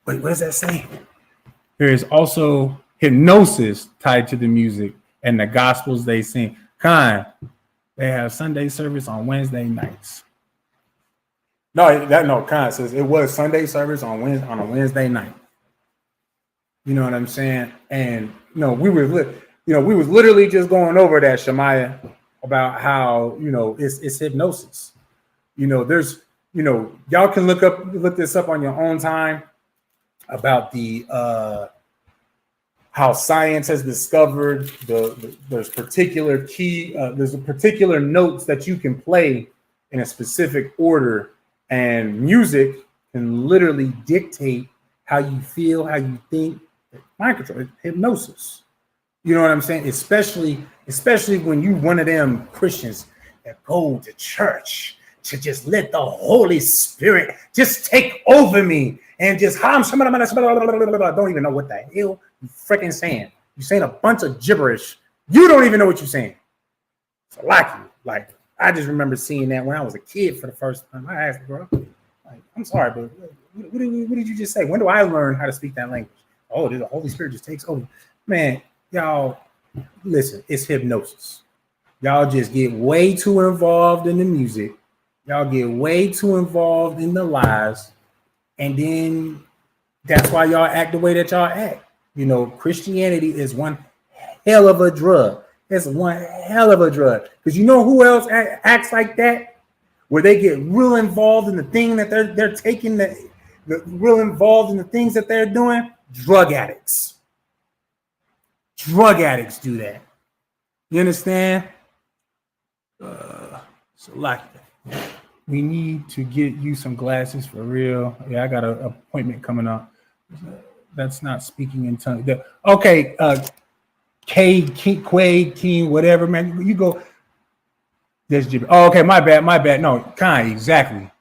wait, what does that say? There is also hypnosis tied to the music and the gospels they sing. They have Sunday service on Wednesday nights. Khan says it was Sunday service on a Wednesday night. You know what I'm saying? And we was literally just going over that, Shemaiah, about how, you know, it's hypnosis. You know, there's, you know, y'all can look this up on your own time about the how science has discovered there's particular notes that you can play in a specific order, and music can literally dictate how you feel, how you think. Mind control, hypnosis. You know what I'm saying? Especially when you one of them Christians that go to church to just let the Holy Spirit just take over me and just don't even know what the hell you freaking saying. You're saying a bunch of gibberish. You don't even know what you're saying. So like I just remember seeing that when I was a kid for the first time. I asked, bro, Like, I'm sorry, but what did you just say? When do I learn how to speak that language? Oh, the Holy Spirit just takes over. Man, y'all, listen, it's hypnosis. Y'all just get way too involved in the music. Y'all get way too involved in the lies. And then that's why y'all act the way that y'all act. You know, Christianity is one hell of a drug. It's one hell of a drug. Because you know who else acts like that? Where they get real involved in the thing that they're taking, the real involved in the things that they're doing? Drug addicts. Drug addicts do that. You understand? So like, we need to get you some glasses for real. Yeah, I got an appointment coming up. That's not speaking in tongues. Okay, Quaid, King, whatever, man. You go. There's Jimmy. Oh, okay, my bad. No, Kai, exactly.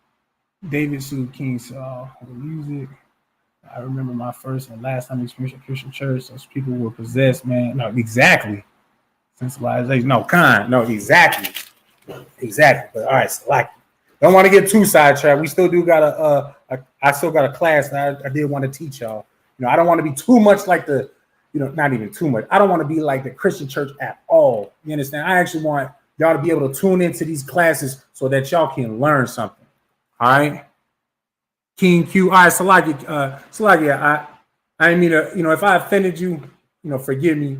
David Sue King saw music. I remember my first and last time experiencing Christian church. Those people were possessed, man. No, exactly. Sensibilization. No, Khan. No, exactly. But all right, so like, don't want to get too sidetracked. We still do got I still got a class that I did want to teach y'all. You know, I don't want to be too much like the, you know, not even too much. I don't want to be like the Christian church at all. You understand? I actually want y'all to be able to tune into these classes so that y'all can learn something. All right. King Q. All right, Salakia, I didn't mean to, you know, if I offended you, you know, forgive me.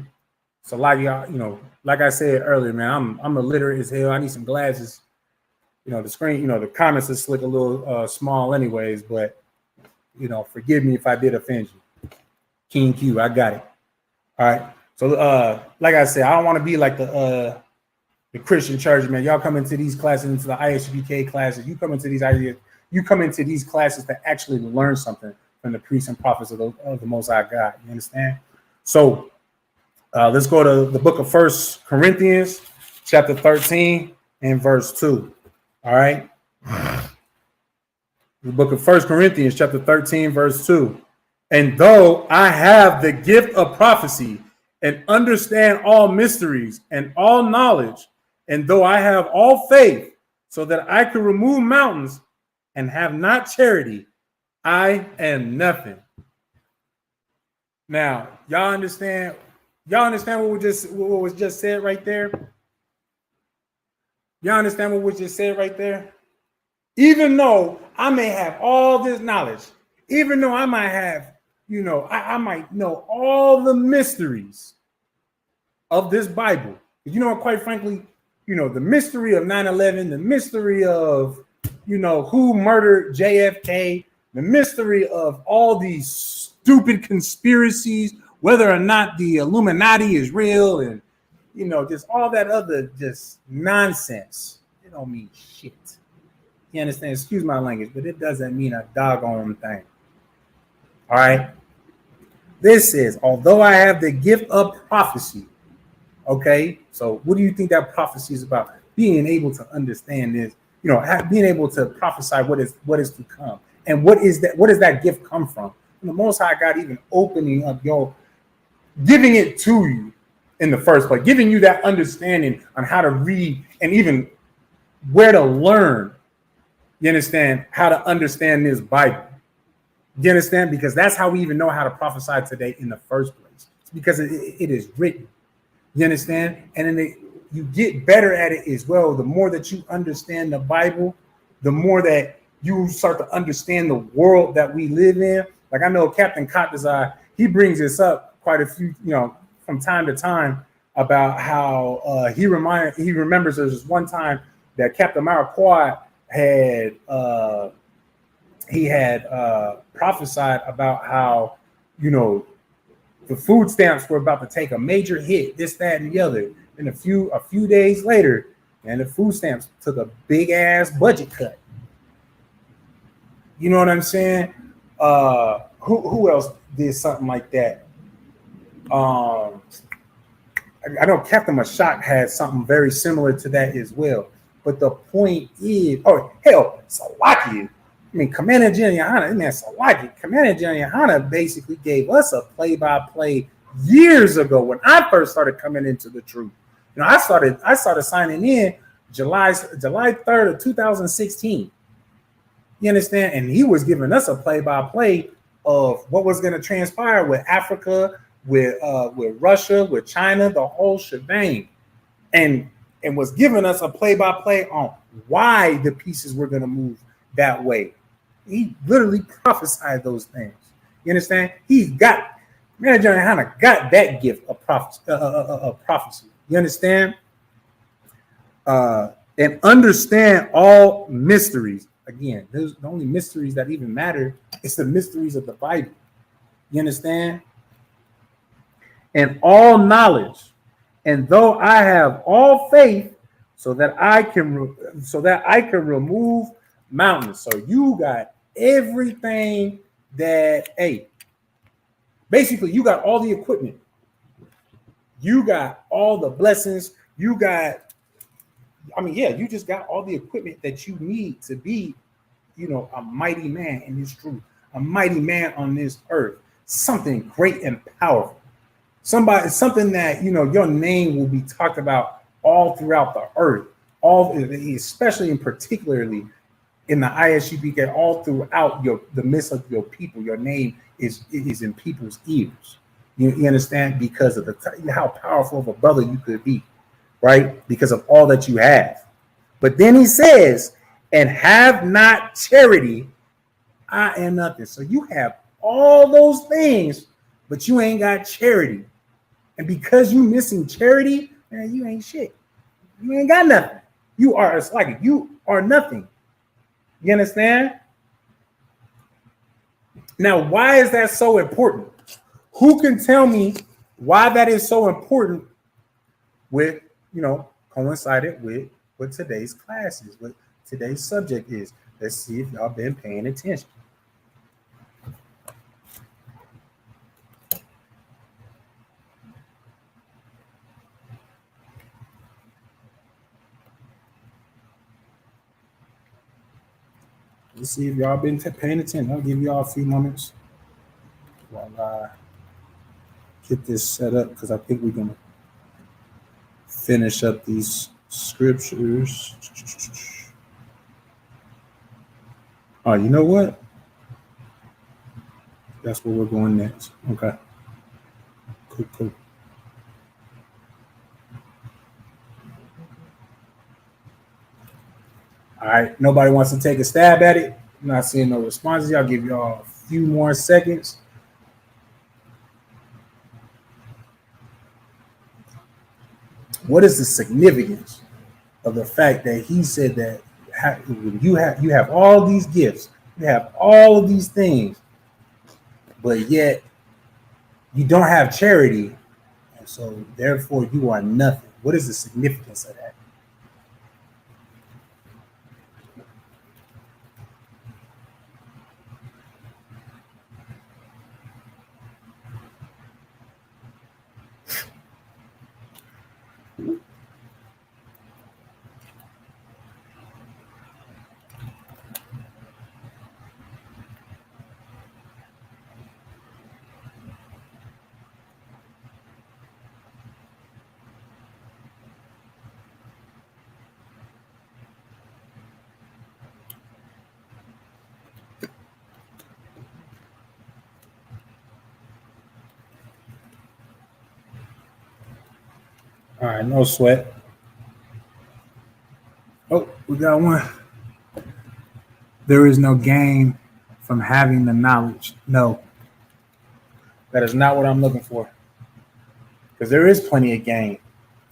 Salakia, you know, like I said earlier, man, I'm illiterate as hell. I need some glasses. You know, the screen, you know, the comments is slick a little small anyways, but, you know, forgive me if I did offend you. King Q, I got it. All right. So, like I said, I don't want to be like the Christian church, man. Y'all come into these classes, into the ISUPK classes. You come into these ideas. You come into these classes to actually learn something from the priests and prophets of the Most High God. You understand? So let's go to the book of 1 Corinthians, chapter 13 and verse 2. All right. The book of 1 Corinthians, chapter 13, verse 2. And though I have the gift of prophecy and understand all mysteries and all knowledge, and though I have all faith so that I can remove mountains and have not charity, I am nothing. Now, y'all understand what was just said right there? Y'all understand what was just said right there? Even though I may have all this knowledge, even though I might have, you know, I might know all the mysteries of this Bible. You know, quite frankly, you know, the mystery of 9/11, the mystery of, you know, who murdered JFK, the mystery of all these stupid conspiracies, whether or not the Illuminati is real, and, you know, just all that other just nonsense. It don't mean shit. You understand? Excuse my language, but it doesn't mean a doggone thing. All right. This is, although I have the gift of prophecy. Okay. So what do you think that prophecy is about? Being able to understand this, you know, being able to prophesy what is to come. And what is that? What does that gift come from? And the Most High God even opening up giving it to you in the first place, giving you that understanding on how to read and even where to learn. You understand? How to understand this Bible. You understand? Because that's how we even know how to prophesy today in the first place. It's because it is written. You understand? And then you get better at it as well. The more that you understand the Bible, the more that you start to understand the world that we live in. Like, I know Captain Katazai, he brings this up quite a few, you know, from time to time about how he remembers there was one time that Captain Maraquad had prophesied about how, you know, the food stamps were about to take a major hit, this, that, and the other. And a few days later, and the food stamps took a big ass budget cut. You know what I'm saying? Who else did something like that? I know Captain Mashak had something very similar to that as well. But the point is, oh hell, Salaki. I mean, Commander General Yohana, man, Salaki. Commander General Yohana basically gave us a play-by-play years ago when I first started coming into the truth. You know, I started signing in July 3rd of 2016. You understand? And he was giving us a play-by-play of what was going to transpire with Africa, with Russia, with China, the whole shebang, and was giving us a play-by-play on why the pieces were going to move that way. He literally prophesied those things. You understand? He's got Manager Hannah got that gift of prophecy. You understand? And understand all mysteries. Again, there's the only mysteries that even matter. It's the mysteries of the Bible. You understand? And all knowledge. And though I have all faith, so that I can remove mountains. So you got everything that, hey, basically you got all the equipment. You got all the blessings. You just got all the equipment that you need to be, a mighty man in this truth, a mighty man on this earth, something great and powerful. Something that, your name will be talked about all throughout the earth, especially and particularly in the ISUPK, all throughout the midst of your people. Your name is in people's ears. You understand? Because of how powerful of a brother you could be, right? Because of all that you have. But then he says, and have not charity, I am nothing. So you have all those things, but you ain't got charity. And because you missing charity, man, you ain't shit. You ain't got nothing. You are nothing. You understand? Now, why is that so important? Who can tell me why that is so important with, coincided with what today's class is, what today's subject is? Let's see if y'all been paying attention. Let's see if y'all been paying attention. I'll give y'all a few moments while I get this set up, because I think we're going to finish up these scriptures. Oh, you know what? That's where we're going next. Okay. Cool. All right. Nobody wants to take a stab at it. I'm not seeing no responses. I'll give y'all a few more seconds. What is the significance of the fact that he said that when you have all these gifts, you have all of these things, but yet you don't have charity, and so therefore you are nothing? What is the significance of that? All right, no sweat. Oh, we got one. There is no gain from having the knowledge. No, that is not what I'm looking for. Because there is plenty of gain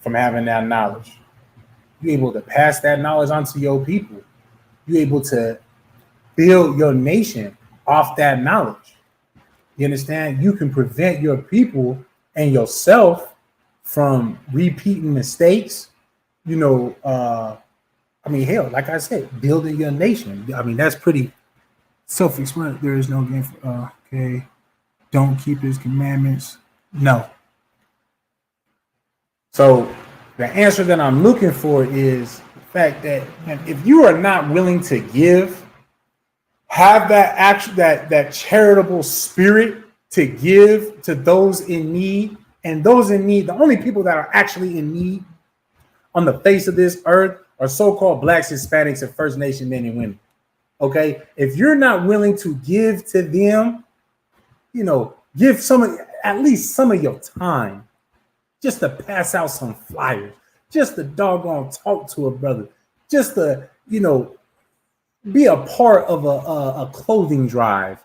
from having that knowledge. You're able to pass that knowledge on to your people. You're able to build your nation off that knowledge. You understand? You can prevent your people and yourself from repeating mistakes. Hell, like I said, building your nation. That's pretty self-explanatory. There is no gain for, okay. Don't keep his commandments. No. So the answer that I'm looking for is the fact that if you are not willing to give, have that charitable spirit to give to those in need, and those in need, the only people that are actually in need on the face of this earth are so-called Blacks, Hispanics, and First Nation men and women. Okay. If you're not willing to give to them, give at least some of your time just to pass out some flyers, just to doggone talk to a brother, just to, be a part of a clothing drive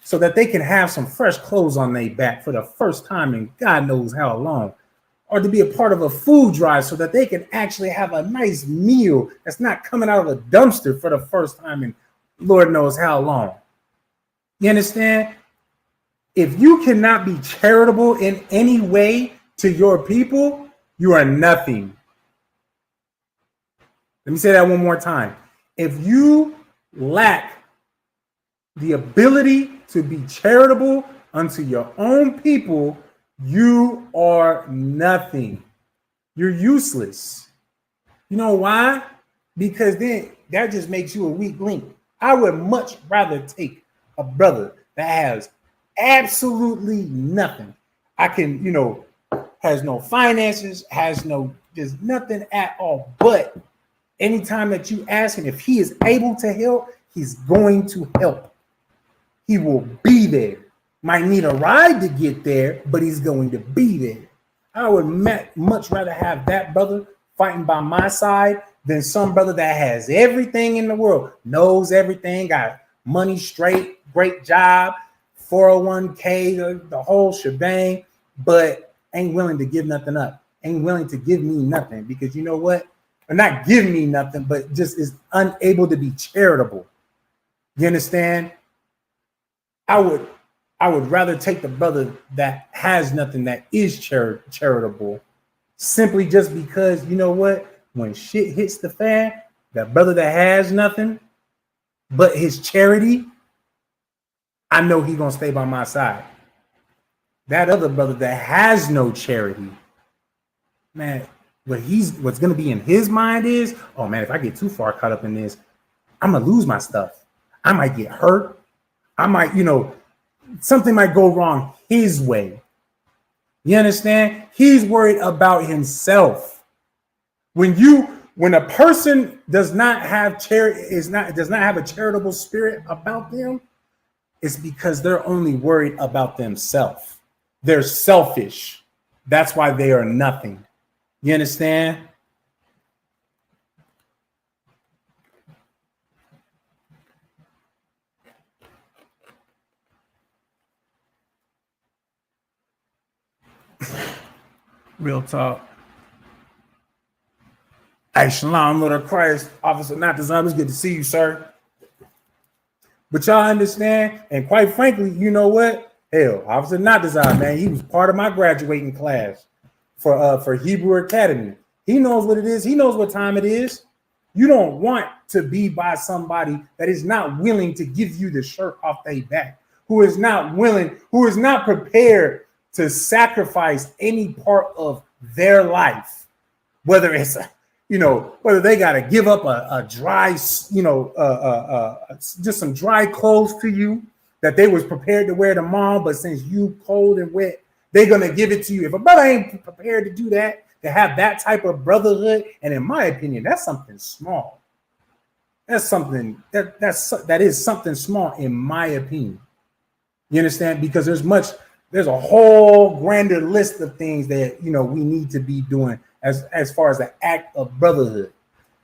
so that they can have some fresh clothes on their back for the first time in God knows how long. Or to be a part of a food drive so that they can actually have a nice meal that's not coming out of a dumpster for the first time in Lord knows how long. You understand? If you cannot be charitable in any way to your people, you are nothing. Let me say that one more time. If you lack the ability to be charitable unto your own people, you are nothing. You're useless. You know why? Because then that just makes you a weak link. I would much rather take a brother that has absolutely nothing. Has no finances, there's nothing at all. But anytime that you ask him if he is able to help, he's going to help. He will be there. Might need a ride to get there, but he's going to be there. I would much rather have that brother fighting by my side than some brother that has everything in the world, knows everything, got money straight, great job, 401k, the whole shebang, but ain't willing to give nothing up, ain't willing to give me nothing because you know what? Or not give me nothing, but just is unable to be charitable. You understand? I would rather take the brother that has nothing, that is charitable, simply just because, you know what? When shit hits the fan, that brother that has nothing but his charity, I know he's going to stay by my side. That other brother that has no charity, man, what's going to be in his mind is, oh man, if I get too far caught up in this, I'm going to lose my stuff. I might get hurt. I might, something might go wrong his way. You understand? He's worried about himself. When a person does not have does not have a charitable spirit about them, it's because they're only worried about themselves. They're selfish. That's why they are nothing. You understand? Real talk. Hey, Shalom, Lord of Christ, Officer Not Designed. It's good to see you, sir. But y'all understand, and quite frankly, you know what? Hell, Officer Not Designed, man, he was part of my graduating class for Hebrew Academy. He knows what it is. He knows what time it is. You don't want to be by somebody that is not willing to give you the shirt off their back, who is not prepared to sacrifice any part of their life, whether it's whether they got to give up a dry, just some dry clothes to you that they was prepared to wear tomorrow, but since you cold and wet, they're going to give it to you. If a brother ain't prepared to do that, to have that type of brotherhood, and in my opinion, that's something small. That's something that is something small in my opinion. You understand? Because there's a whole grander list of things that we need to be doing as far as the act of brotherhood.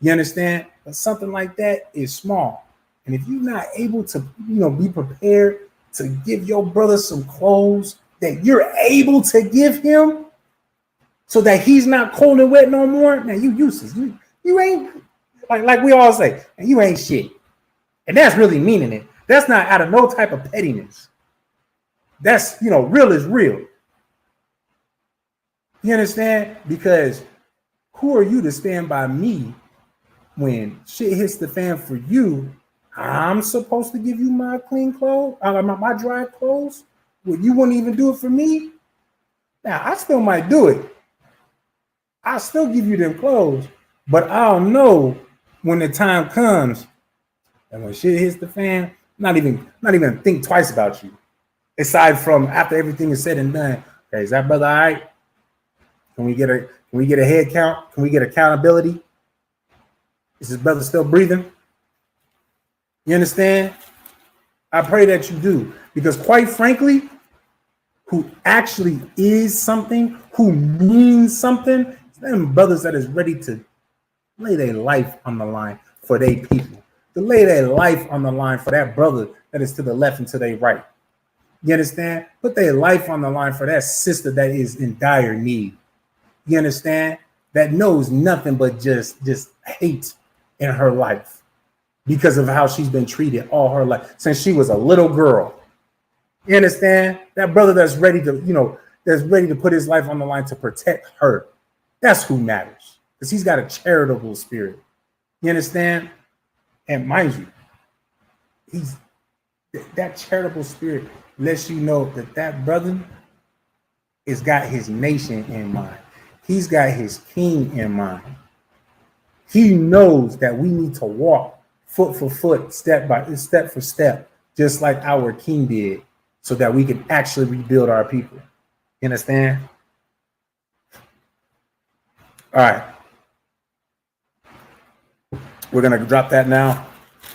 You understand? But something like that is small. And if you're not able to, be prepared to give your brother some clothes that you're able to give him so that he's not cold and wet no more, man, you useless. You ain't, like we all say, you ain't shit. And that's really meaning it. That's not out of no type of pettiness. That's, real is real. You understand? Because who are you to stand by me when shit hits the fan for you? I'm supposed to give you my clean clothes, my dry clothes. Well, you wouldn't even do it for me. Now, I still might do it. I'll still give you them clothes, but I'll know when the time comes and when shit hits the fan, not even think twice about you. Aside from after everything is said and done, okay, is that brother all right? Can we get a head count? Can we get accountability? Is his brother still breathing? You understand? I pray that you do, because quite frankly, who actually is something, who means something, it's them brothers that is ready to lay their life on the line for their people, to lay their life on the line for that brother that is to the left and to their right. You understand? Put their life on the line for that sister that is in dire need. You understand? That knows nothing but just hate in her life because of how she's been treated all her life since she was a little girl. You understand? That brother that's ready to, that's ready to put his life on the line to protect her. That's who matters, because he's got a charitable spirit. You understand? And mind you, that charitable spirit lets you know that brother has got his nation in mind. He's got his king in mind. He knows that we need to walk foot for foot, step for step, just like our king did, so that we can actually rebuild our people. You understand? All right. We're going to drop that now.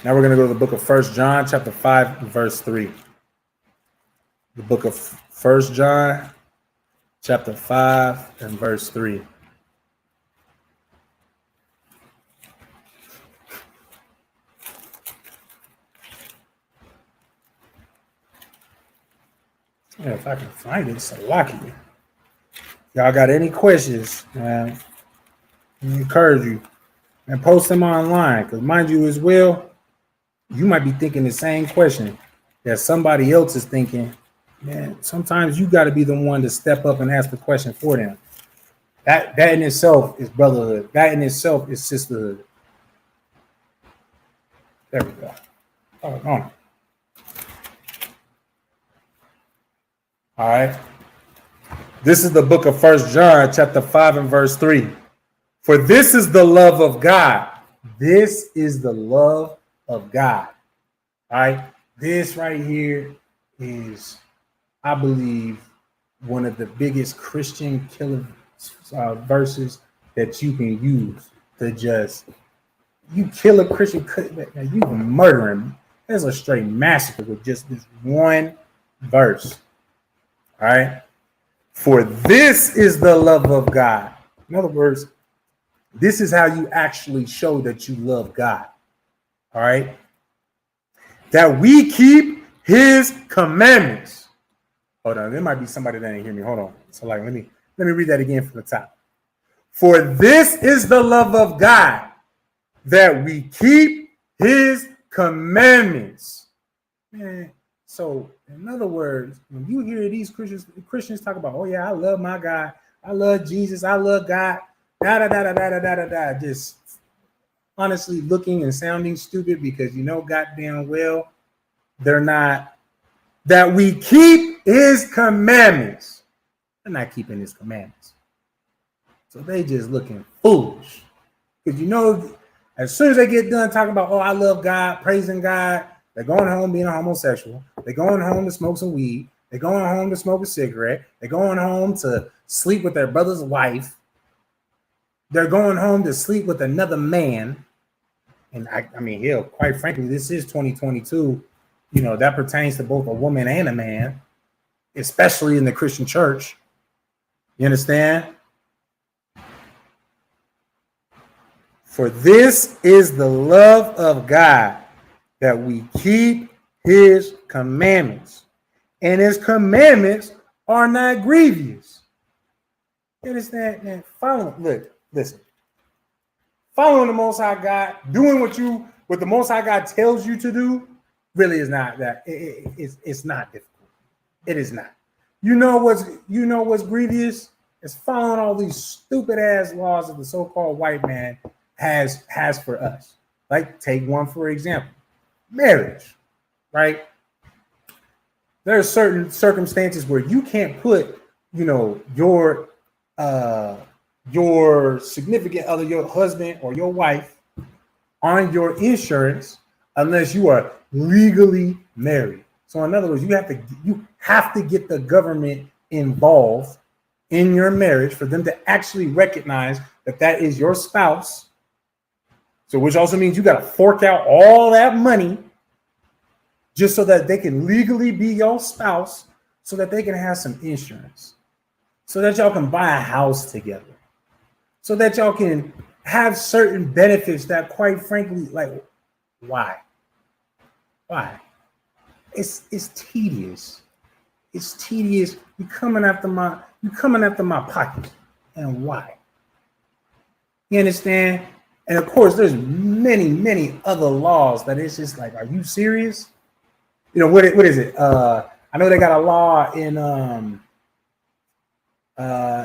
Now we're going to go to the book of 1 John, chapter 5, verse 3. The book of 1 John, chapter 5, and verse 3. Yeah, if I can find it, so lucky. Y'all got any questions, man? I encourage you and post them online, because mind you as well, you might be thinking the same question that somebody else is thinking. Man, sometimes you got to be the one to step up and ask the question for them. That in itself is brotherhood. That in itself is sisterhood. There we go. Hold on. All right. This is the book of 1 John, chapter 5 and verse 3. For this is the love of God. This is the love of God. All right. This right here is, I believe, one of the biggest Christian killer verses that you can use to just, you kill a Christian, you murder him. There's a straight massacre with just this one verse. All right. For this is the love of God. In other words, this is how you actually show that you love God. All right. That we keep his commandments. Hold on. There might be somebody that didn't hear me. Hold on. So let me read that again from the top. For this is the love of God, that we keep his commandments. Man. So, in other words, when you hear these Christians talk about, oh yeah, I love my God, I love Jesus, I love God, just honestly looking and sounding stupid, because you know goddamn well they're not, that we keep his commandments. They're not keeping his commandments. So they just looking foolish. Because as soon as they get done talking about, oh, I love God, praising God, they're going home being a homosexual. They're going home to smoke some weed. They're going home to smoke a cigarette. They're going home to sleep with their brother's wife. They're going home to sleep with another man. And I mean, hell, quite frankly, this is 2022. That pertains to both a woman and a man, especially in the Christian church. You understand? For this is the love of God, that we keep his commandments, and his commandments are not grievous. You understand, man? Listen. Following the Most High God, doing what the Most High God tells you to do, really is not that. It's not difficult. It is not. You know what's grievous? It's following all these stupid ass laws that the so-called white man has for us. Like, take one for example. Marriage, right? There are certain circumstances where you can't put, your significant other, your husband or your wife, on your insurance unless you are legally married. So in other words, you have to get the government involved in your marriage for them to actually recognize that is your spouse. So which also means you got to fork out all that money just so that they can legally be your spouse, so that they can have some insurance, so that y'all can buy a house together, so that y'all can have certain benefits that, quite frankly, like, why? Why? It's tedious. It's tedious. You're coming after my pocket. And why? You understand? And of course, there's many, many other laws that it's just like, are you serious? You know, what is it? I know they got a law in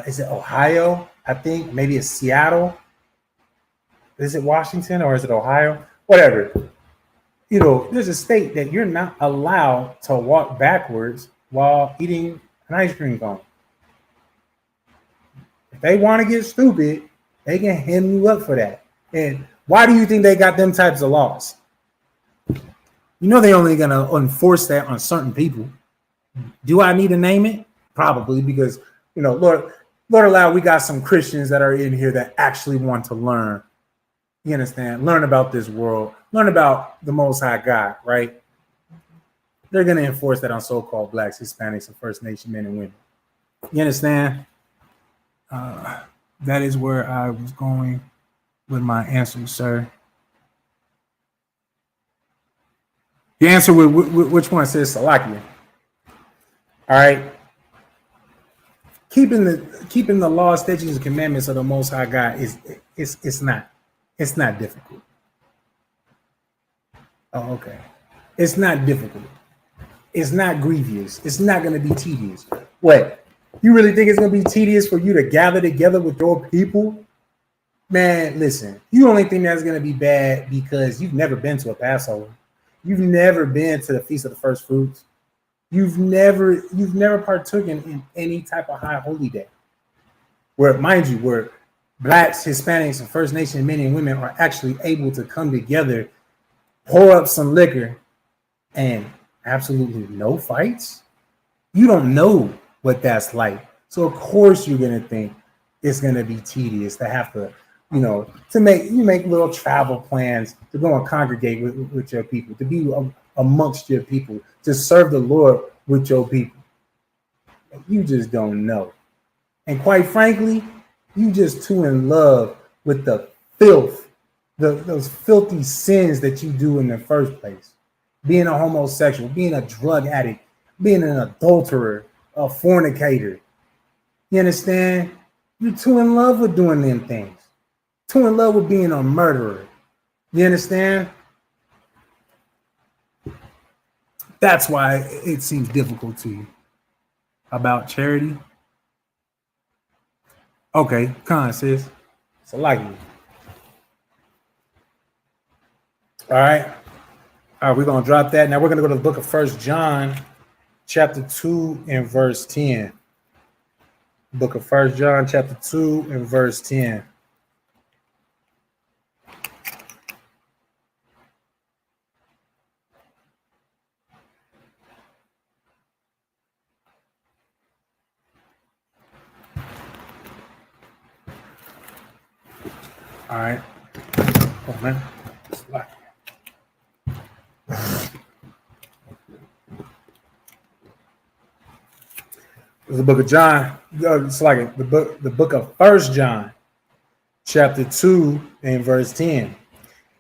is it Ohio? I think maybe it's Seattle. Is it Washington or is it Ohio? Whatever. You know, there's a state that you're not allowed to walk backwards while eating an ice cream cone. If they want to get stupid, they can hem you up for that. And why do you think they got them types of laws? You know they're only going to enforce that on certain people. Do I need to name it? Probably, because, you know, Lord allow, we got some Christians that are in here that actually want to learn. You understand? Learn about this world. Learn about the Most High God, right? They're going to enforce that on so-called blacks, Hispanics, and First Nation men and women. You understand? That is where I was going with my answer, sir. The answer with which one says Salakia. All right. Keeping the law, statutes, and commandments of the Most High God it's not difficult. Oh, okay. It's not difficult. It's not grievous. It's not going to be tedious. What? You really think it's going to be tedious for you to gather together with your people? Man, listen, you only think that's going to be bad because you've never been to a Passover. You've never been to the Feast of the First Fruits. You've never partaken in any type of high holy day. Where, mind you, where blacks, Hispanics, and First Nation men and women are actually able to come together, pour up some liquor, and absolutely no fights. You don't know what that's like. So of course you're gonna think it's gonna be tedious to have to, you know, to make little travel plans to go and congregate with your people, to be amongst your people, to serve the Lord with your people. You just don't know. And quite frankly, you just too in love with the filth, those filthy sins that you do in the first place. Being a homosexual, being a drug addict, being an adulterer, a fornicator. You understand? You're too in love with doing them things. Too in love with being a murderer. You understand? That's why it seems difficult to you. About charity? Okay, con, sis. So like you. All right. All right, we're going to drop that. Now we're going to go to the book of 1 John, chapter 2 and verse 10. Book of 1 John, chapter 2 and verse 10. All right. Oh, man. It's the book of John. It's like the book of 1 John, chapter 2 and verse 10.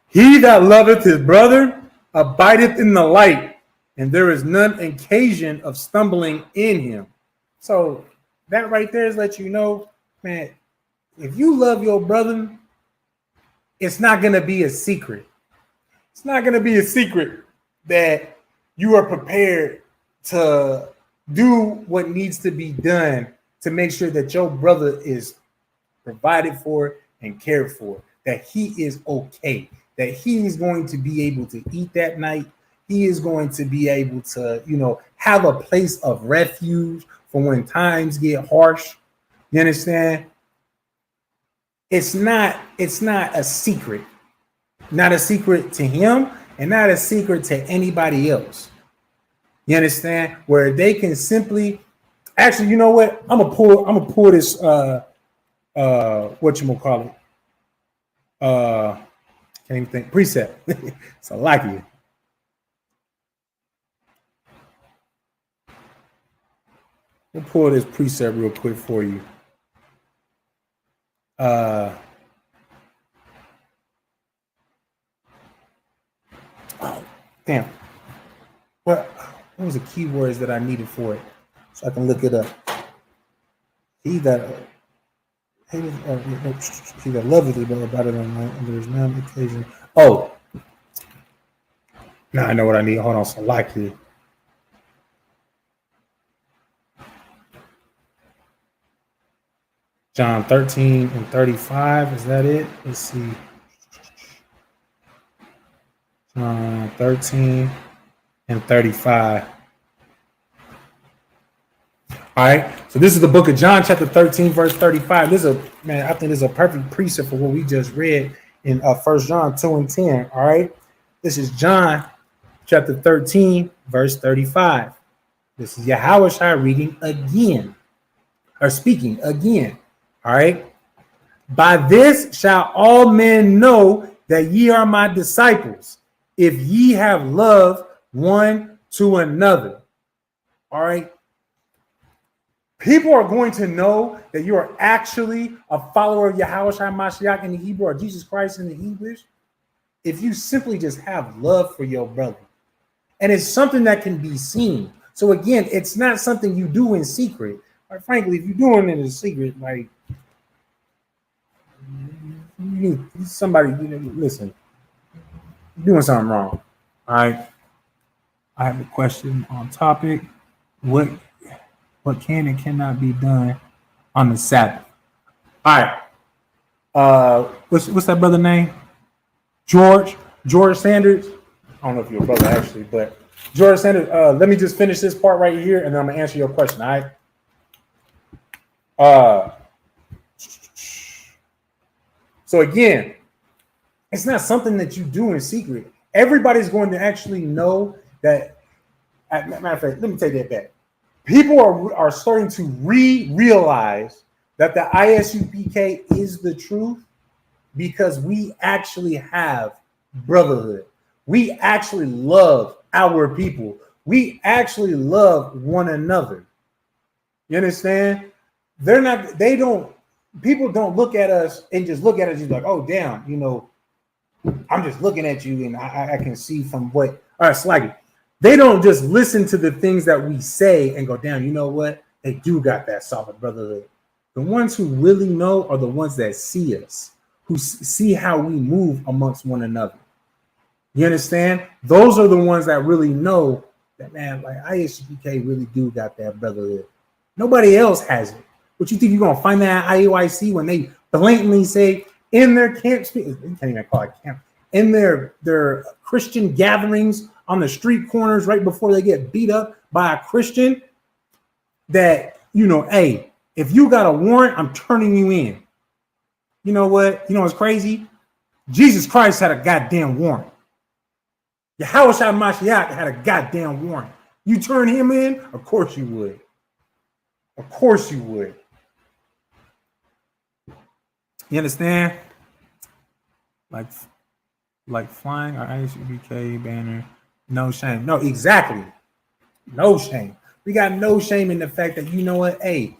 He that loveth his brother abideth in the light, and there is none occasion of stumbling in him. So that right there is let you know, man, if you love your brother, it's not going to be a secret. It's not going to be a secret that you are prepared to do what needs to be done to make sure that your brother is provided for and cared for, that he is okay, that he is going to be able to eat that night. He is going to be able to, you know, have a place of refuge for when times get harsh. You understand? It's not a secret. Not a secret to him and not a secret to anybody else. You understand? Where they can simply, actually, you know what? I'm gonna pull this whatchamacallit. Can't even think. Precept. So like you. We'll pull this precept real quick for you. Oh, damn. What was the keywords that I needed for it? So I can look it up. He that loveth his brother better than mine, and there is none occasion. Oh, now I know what I need. Hold on, so likely. John 13 and 35. Is that it? Let's see. John 13 and 35. All right. So this is the book of John, chapter 13, verse 35. This is I think this is a perfect precept for what we just read in 1 John 2 and 10. All right. This is John chapter 13, verse 35. This is Yahushua reading again, or speaking again. All right. By this shall all men know that ye are my disciples, if ye have love one to another. All right. People are going to know that you are actually a follower of Yahushua Mashiach in the Hebrew, or Jesus Christ in the English, if you simply just have love for your brother. And it's something that can be seen. So again, it's not something you do in secret. Like, frankly, if you're doing it in secret, like somebody, listen, you're doing something wrong. All right. I have a question on topic. What can and cannot be done on the Sabbath? All right. What's that brother name? George Sanders. I don't know if you're a brother actually, but George Sanders. Let me just finish this part right here, and then I'm gonna answer your question. All right. So again, it's not something that you do in secret. Everybody's going to actually know that. Matter of fact, let me take that back. People are starting to realize that the ISUPK is the truth because we actually have brotherhood. We actually love our people. We actually love one another. You understand? People don't look at us and just look at us like, oh, damn, I'm just looking at you and I can see from what, all right, Slaggy. They don't just listen to the things that we say and go, damn, you know what? They do got that solid brotherhood. The ones who really know are the ones that see us, who see how we move amongst one another. You understand? Those are the ones that really know that, man, like ISUPK really do got that brotherhood. Nobody else has it. What you think you're going to find that at IUIC when they blatantly say in their camps, you can't even call it camp, in their Christian gatherings on the street corners right before they get beat up by a Christian, that, hey, if you got a warrant, I'm turning you in. You know what? You know what's crazy? Jesus Christ had a goddamn warrant. Yahushua Mashiach had a goddamn warrant. You turn him in? Of course you would. Of course you would. You understand? Like flying our ISUPK banner. No shame. No, exactly. No shame. We got no shame in the fact that, you know what? Hey,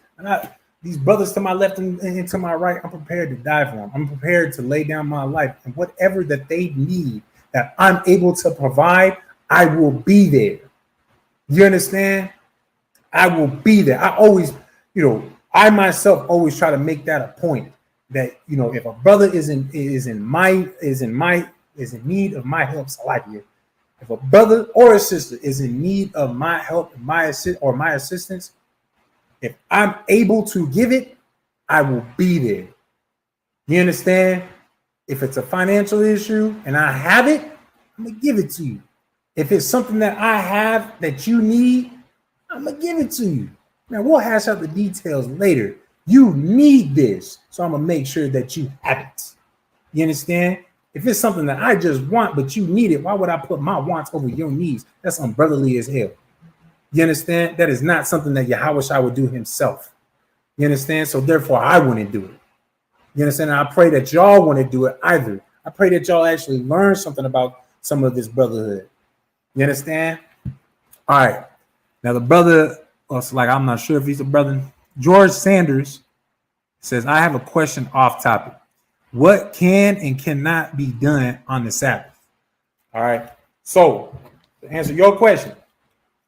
these brothers to my left and to my right, I'm prepared to die for them. I'm prepared to lay down my life. And whatever that they need that I'm able to provide, I will be there. You understand? I will be there. I always, I myself always try to make that a point that, if a brother is in need of my help, I like it. If a brother or a sister is in need of my help, my assistance, if I'm able to give it, I will be there. You understand? If it's a financial issue and I have it, I'm going to give it to you. If it's something that I have that you need, I'm going to give it to you. Now, we'll hash out the details later. You need this, so I'm going to make sure that you have it. You understand? If it's something that I just want, but you need it, why would I put my wants over your needs? That's unbrotherly as hell. You understand? That is not something that Yahushua would do himself. You understand? So therefore, I wouldn't do it. You understand? And I pray that y'all want to do it either. I pray that y'all actually learn something about some of this brotherhood. You understand? All right. Now, the brother it's like, I'm not sure if he's a brother. George Sanders says, I have a question off topic. What can and cannot be done on the Sabbath? All right. So to answer your question,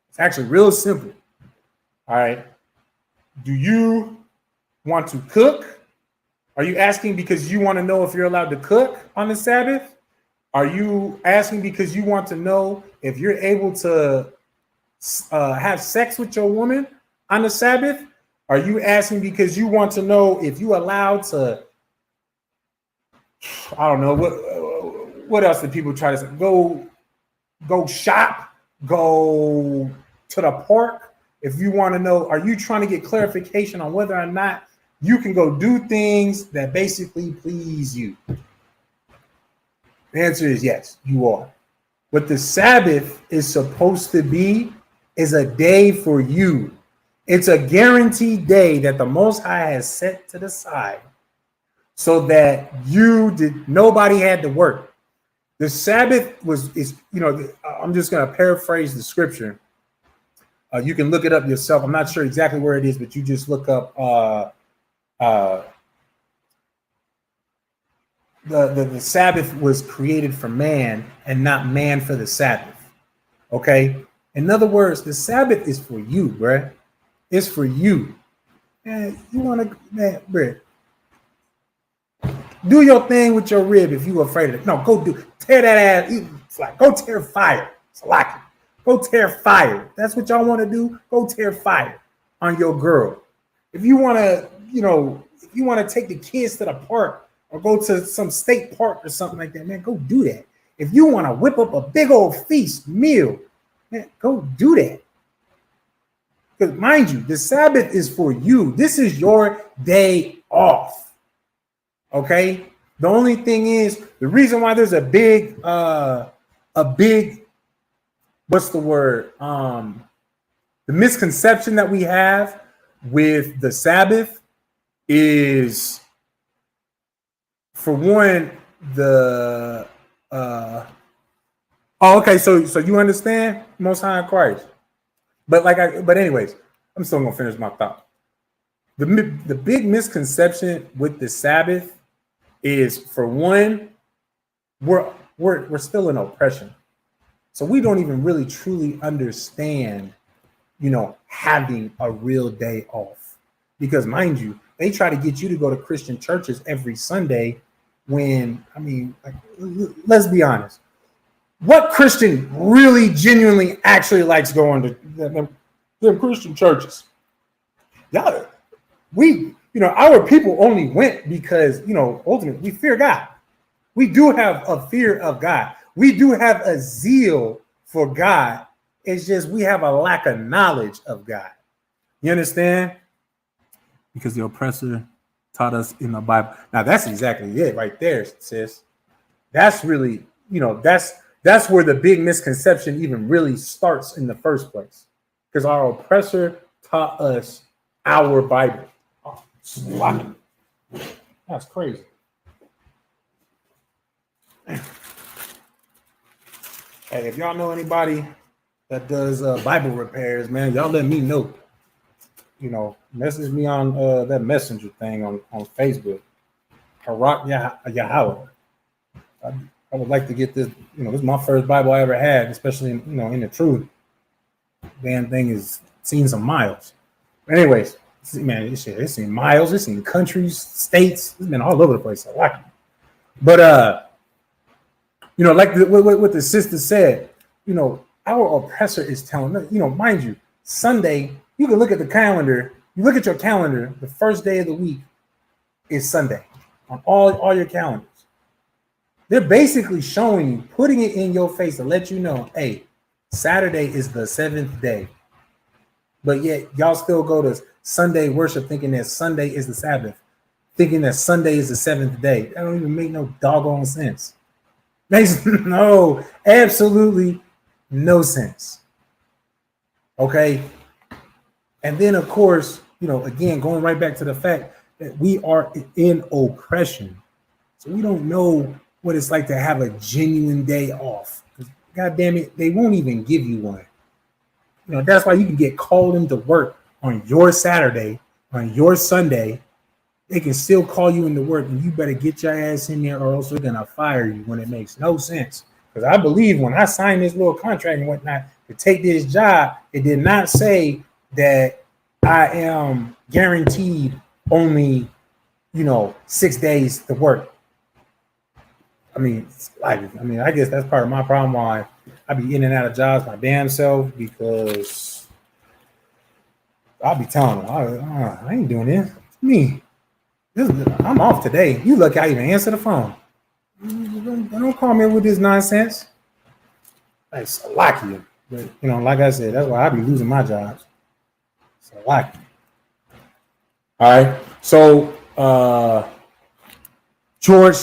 it's actually real simple. All right. Do you want to cook? Are you asking because you want to know if you're allowed to cook on the Sabbath? Are you asking because you want to know if you're able to have sex with your woman on the Sabbath? Are you asking because you want to know if you're allowed to, I don't know, what else did people try to say? Go shop, go to the park. If you want to know, are you trying to get clarification on whether or not you can go do things that basically please you? The answer is yes, you are. What the Sabbath is supposed to be is a day for you. It's a guaranteed day that the Most High has set to the side so that nobody had to work. The Sabbath I'm just going to paraphrase the scripture. You can look it up yourself. I'm not sure exactly where it is, but you just look up the Sabbath was created for man and not man for the Sabbath. Okay. In other words, the Sabbath is for you, bruh. It's for you. Man, you want to, bruh. Do your thing with your rib if you're afraid of it. No, go tear that ass. It's like, go tear fire. It's like, go tear fire. That's what y'all want to do. Go tear fire on your girl. If you want to, if you want to take the kids to the park or go to some state park or something like that, man, go do that. If you want to whip up a big old feast meal, man, go do that. Because mind you, the Sabbath is for you. This is your day off. Okay. The only thing is, the reason why there's a big, what's the word? The misconception that we have with the Sabbath is, for one, okay. So you understand Most High in Christ. But anyways, I'm still gonna finish my thought. The big misconception with the Sabbath is, for one, we're still in oppression, so we don't even really truly understand, having a real day off. Because mind you, they try to get you to go to Christian churches every Sunday. When let's be honest. What Christian really genuinely actually likes going to them Christian churches? Y'all, our people only went because, ultimately we fear God. We do have a fear of God. We do have a zeal for God. It's just we have a lack of knowledge of God. You understand? Because the oppressor taught us in the Bible. Now that's exactly it right there, sis. That's really, that's where the big misconception even really starts in the first place. Because our oppressor taught us our Bible. Oh, that's crazy. Hey, if y'all know anybody that does Bible repairs, man, y'all let me know. Message me on that messenger thing on Facebook. Harak Yahweh. I would like to get this. This is my first Bible I ever had, especially in the truth. Damn thing is seen some miles. But anyways, man, it's seen miles. It's seen countries, states. It's been all over the place. I like it. But like what the sister said, our oppressor is telling us. Mind you, Sunday. You can look at the calendar. You look at your calendar. The first day of the week is Sunday on all your calendars. They're basically showing you, putting it in your face to let you know, hey, Saturday is the 7th day. But yet y'all still go to Sunday worship thinking that Sunday is the Sabbath, thinking that Sunday is the 7th day. That don't even make no doggone sense. Makes no, absolutely no sense. Okay. And then, of course, again, going right back to the fact that we are in oppression. So we don't know what it's like to have a genuine day off. God damn it, they won't even give you one. That's why you can get called into work on your Saturday, on your Sunday. They can still call you into work, and you better get your ass in there, or else they're gonna fire you when it makes no sense. Because I believe when I signed this little contract and whatnot to take this job, it did not say that I am guaranteed only, 6 days to work. I guess that's part of my problem why I be in and out of jobs my damn self, because I'll be telling them, I ain't doing this. It's me. I'm off today. You lucky I even answer the phone. Don't call me with this nonsense. It's lucky. But, like I said, that's why I be losing my jobs. It's lucky. All right. So, George,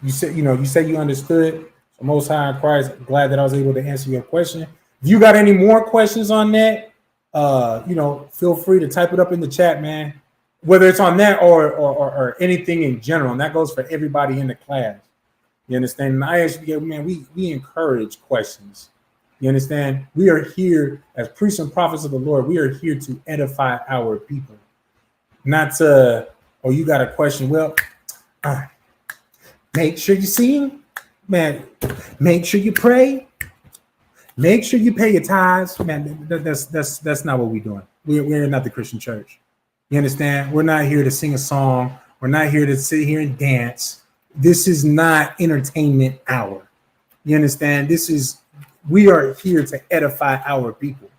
you said you understood. So Most High in Christ, glad that I was able to answer your question. If you got any more questions on that, feel free to type it up in the chat, man. Whether it's on that or anything in general, and that goes for everybody in the class. You understand? And ISUPK, man, we encourage questions. You understand? We are here as priests and prophets of the Lord. We are here to edify our people, not to. Oh, you got a question? Well, make sure you sing, man. Make sure you pray. Make sure you pay your tithes, man. That's not what we're doing. We're not the Christian church. You understand? We're not here to sing a song. We're not here to sit here and dance. This is not entertainment hour. You understand? We are here to edify our people.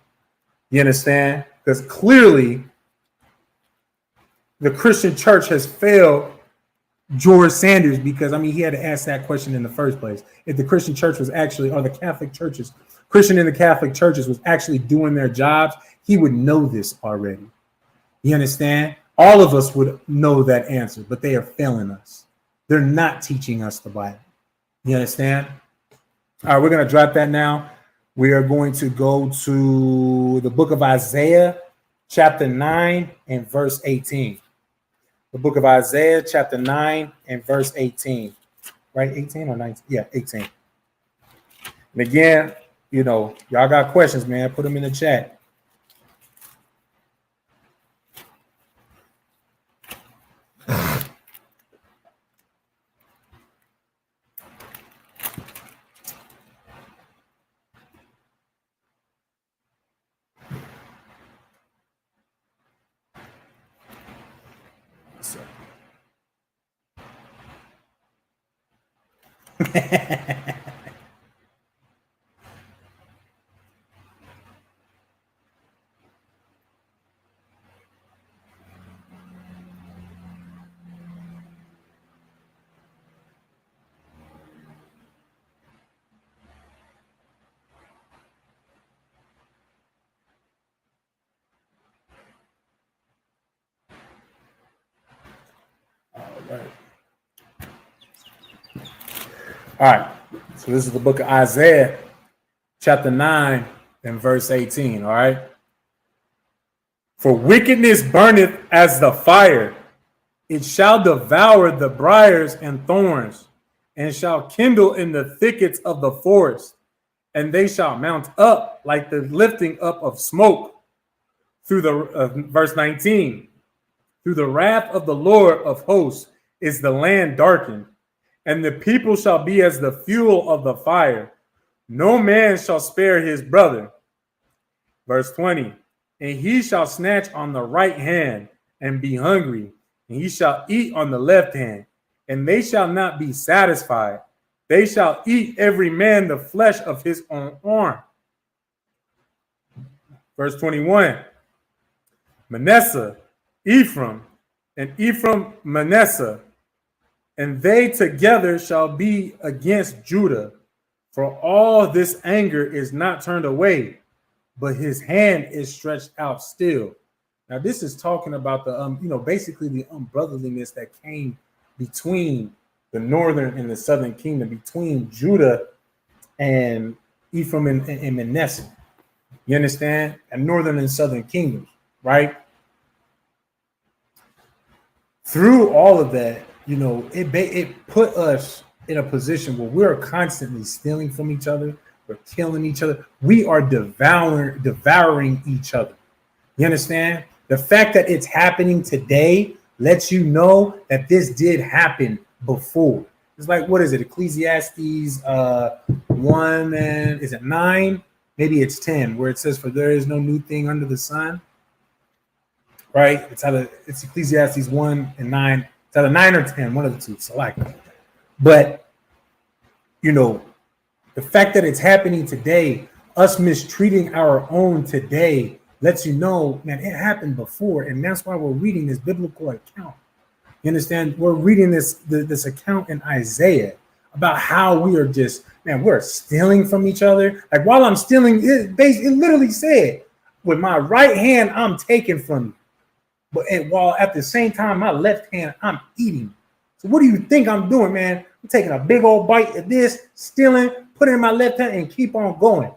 You understand? Because clearly the Christian church has failed George Sanders, because he had to ask that question in the first place. If the Christian church was actually, or the Catholic churches, Christian in the Catholic churches was actually doing their jobs, he would know this already. You understand? All of us would know that answer, but they are failing us. They're not teaching us the Bible. You understand? All right, we're going to drop that now. We are going to go to the book of Isaiah, chapter 9 and verse 18. The book of Isaiah, chapter 9 and verse 18. Right? 18 or 19? Yeah, 18. And again, y'all got questions, man. Put them in the chat. All right. So this is the book of Isaiah, chapter 9 and verse 18. All right. For wickedness burneth as the fire. It shall devour the briars and thorns, and shall kindle in the thickets of the forest. And they shall mount up like the lifting up of smoke. Through the verse 19. Through the wrath of the Lord of hosts is the land darkened, and the people shall be as the fuel of the fire. No man shall spare his brother. Verse 20. And he shall snatch on the right hand and be hungry, and he shall eat on the left hand, and they shall not be satisfied. They shall eat every man the flesh of his own arm. Verse 21. Manasseh, Ephraim, and Ephraim Manasseh, and they together shall be against Judah. For all this anger is not turned away, but his hand is stretched out still. Now, this is talking about the, basically the unbrotherliness that came between the northern and the southern kingdom, between Judah and Ephraim and Manasseh. You understand? And northern and southern kingdoms, right? Through all of that, it put us in a position where we're constantly stealing from each other. We're killing each other. We are devouring each other. You understand? The fact that it's happening today lets you know that this did happen before. It's like, what is it? Ecclesiastes 1 and is it 9? Maybe it's 10, where it says, "For there is no new thing under the sun." Right? It's Ecclesiastes 1 and 9. It's either 9 or 10, one of the two. So like, but you know, the fact that it's happening today, us mistreating our own today, lets you know, man, it happened before, and that's why we're reading this biblical account. You understand? We're reading this account in Isaiah about how we are just, man, we're stealing from each other. Like while I'm stealing, it literally said, with my right hand, I'm taking from you. But while at the same time, my left hand, I'm eating. So what do you think I'm doing, man? I'm taking a big old bite of this, stealing, put it in my left hand, and keep on going.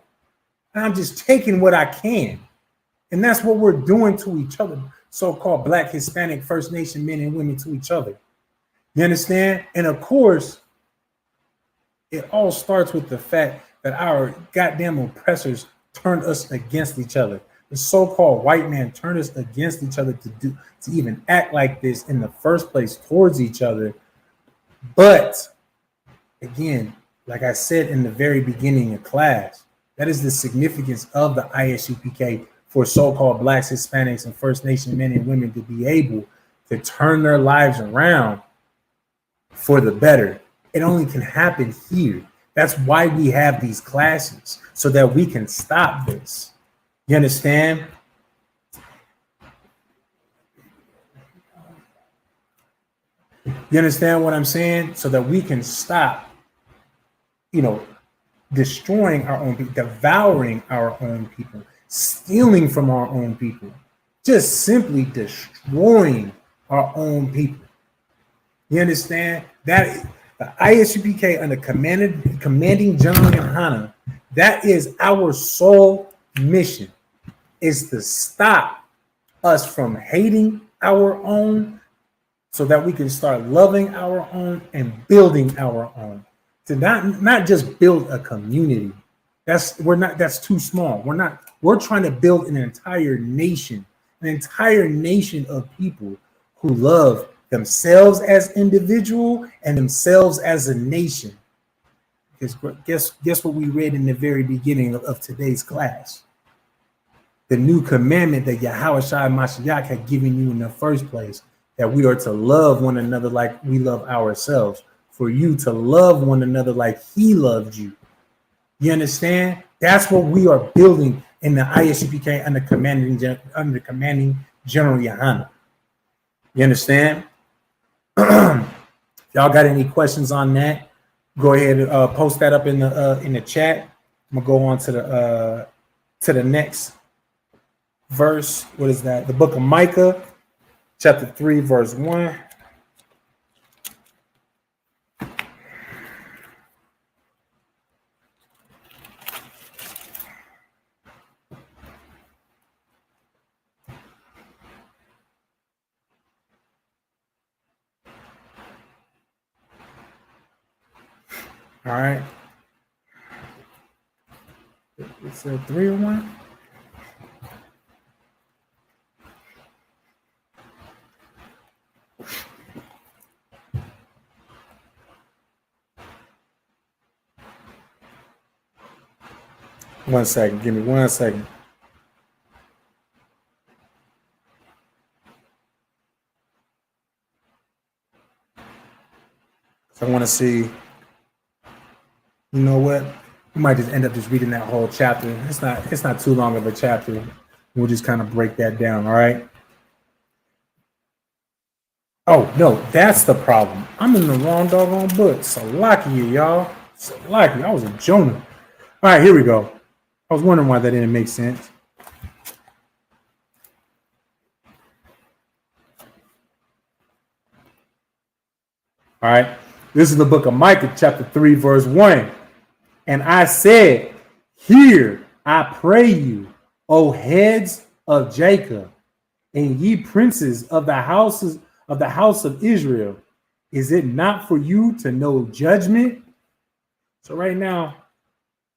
And I'm just taking what I can. And that's what we're doing to each other, so-called Black, Hispanic, First Nation men and women to each other. You understand? And of course, it all starts with the fact that our goddamn oppressors turned us against each other. The so-called white man turned us against each other to even act like this in the first place towards each other. But again, like I said in the very beginning of class, that is the significance of the ISUPK for so-called Blacks, Hispanics, and First Nation men and women to be able to turn their lives around for the better. It only can happen here. That's why we have these classes, so that we can stop this. You understand? You understand what I'm saying? So that we can stop, destroying our own people, devouring our own people, stealing from our own people, just simply destroying our own people. You understand? That the ISUPK under commanding General Yohana, that is our sole mission, is to stop us from hating our own so that we can start loving our own and building our own. To not just build a community. That's too small. We're trying to build an entire nation of people who love themselves as individual and themselves as a nation. Because guess what we read in the very beginning of today's class? The new commandment that Yahweh Shai Mashiach had given you in the first place, that we are to love one another like we love ourselves, for you to love one another like he loved you. You understand? That's what we are building in the ISUPK under commanding General Yohana. You understand? Y'all got any questions on that? Go ahead and post that up in the chat. I'm gonna go on to the next verse. What is that? The book of Micah, chapter 3, verse 1. All right. It's a 3 or 1. One second. Give me 1 second. So I want to see. You know what? We might just end up just reading that whole chapter. It's not too long of a chapter. We'll just kind of break that down. All right. Oh no, that's the problem. I'm in the wrong doggone book. Salakia, y'all. Salakia. I was a Jonah. All right, here we go. I was wondering why that didn't make sense. All right. This is the book of Micah, chapter 3, verse 1. And I said, hear, I pray you, O heads of Jacob, and ye princes of the house of Israel. Is it not for you to know judgment? So right now,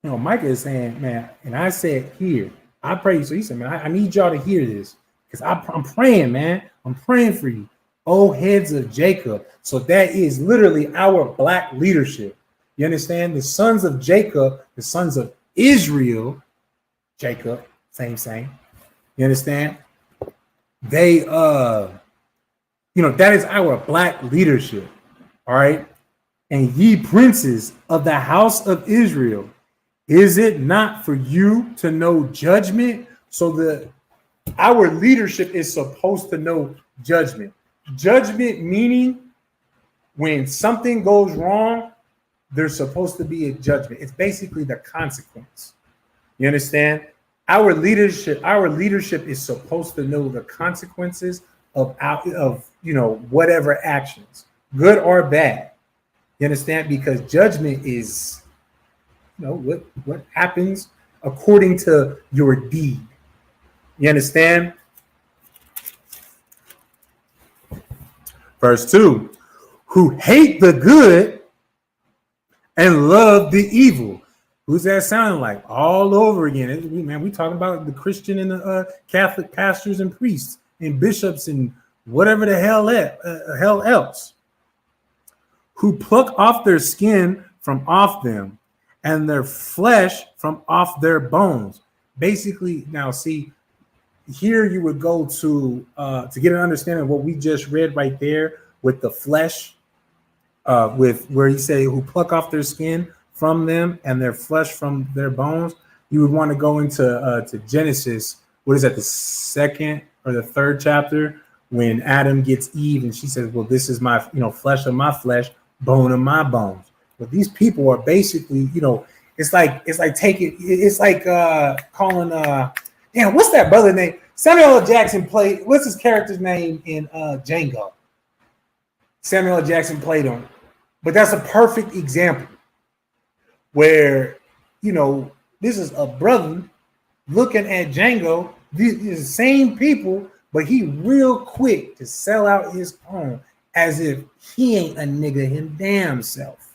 Micah is saying, man, and I said, here, I pray. So he said, man, I need y'all to hear this because I'm praying, man. I'm praying for you. Oh, heads of Jacob. So that is literally our black leadership. You understand? The sons of Jacob, the sons of Israel, Jacob, same. You understand? They, that is our black leadership. All right. And ye princes of the house of Israel, is it not for you to know judgment? So our leadership is supposed to know judgment. Judgment meaning when something goes wrong, there's supposed to be a judgment. It's basically the consequence. You understand? Our leadership is supposed to know the consequences of whatever actions, good or bad. You understand? Because judgment is what happens according to your deed. You understand? Verse 2, who hate the good and love the evil. Who's that sounding like? All over again. Man, we talking about the Christian and the Catholic pastors and priests and bishops and whatever the hell else. Who pluck off their skin from off them and their flesh from off their bones. Basically, now see, here you would go to get an understanding of what we just read right there with the flesh, with where he say who pluck off their skin from them and their flesh from their bones. You would want to go into to Genesis. What is that? The second or the third chapter when Adam gets Eve and she says, "Well, this is my flesh of my flesh, bone of my bones." But these people are basically, it's like calling damn, what's that brother name? Samuel L. Jackson played, what's his character's name in Django? Samuel L. Jackson played him. But that's a perfect example where, this is a brother looking at Django, these the same people, but he real quick to sell out his own as if he ain't a nigga him damn self.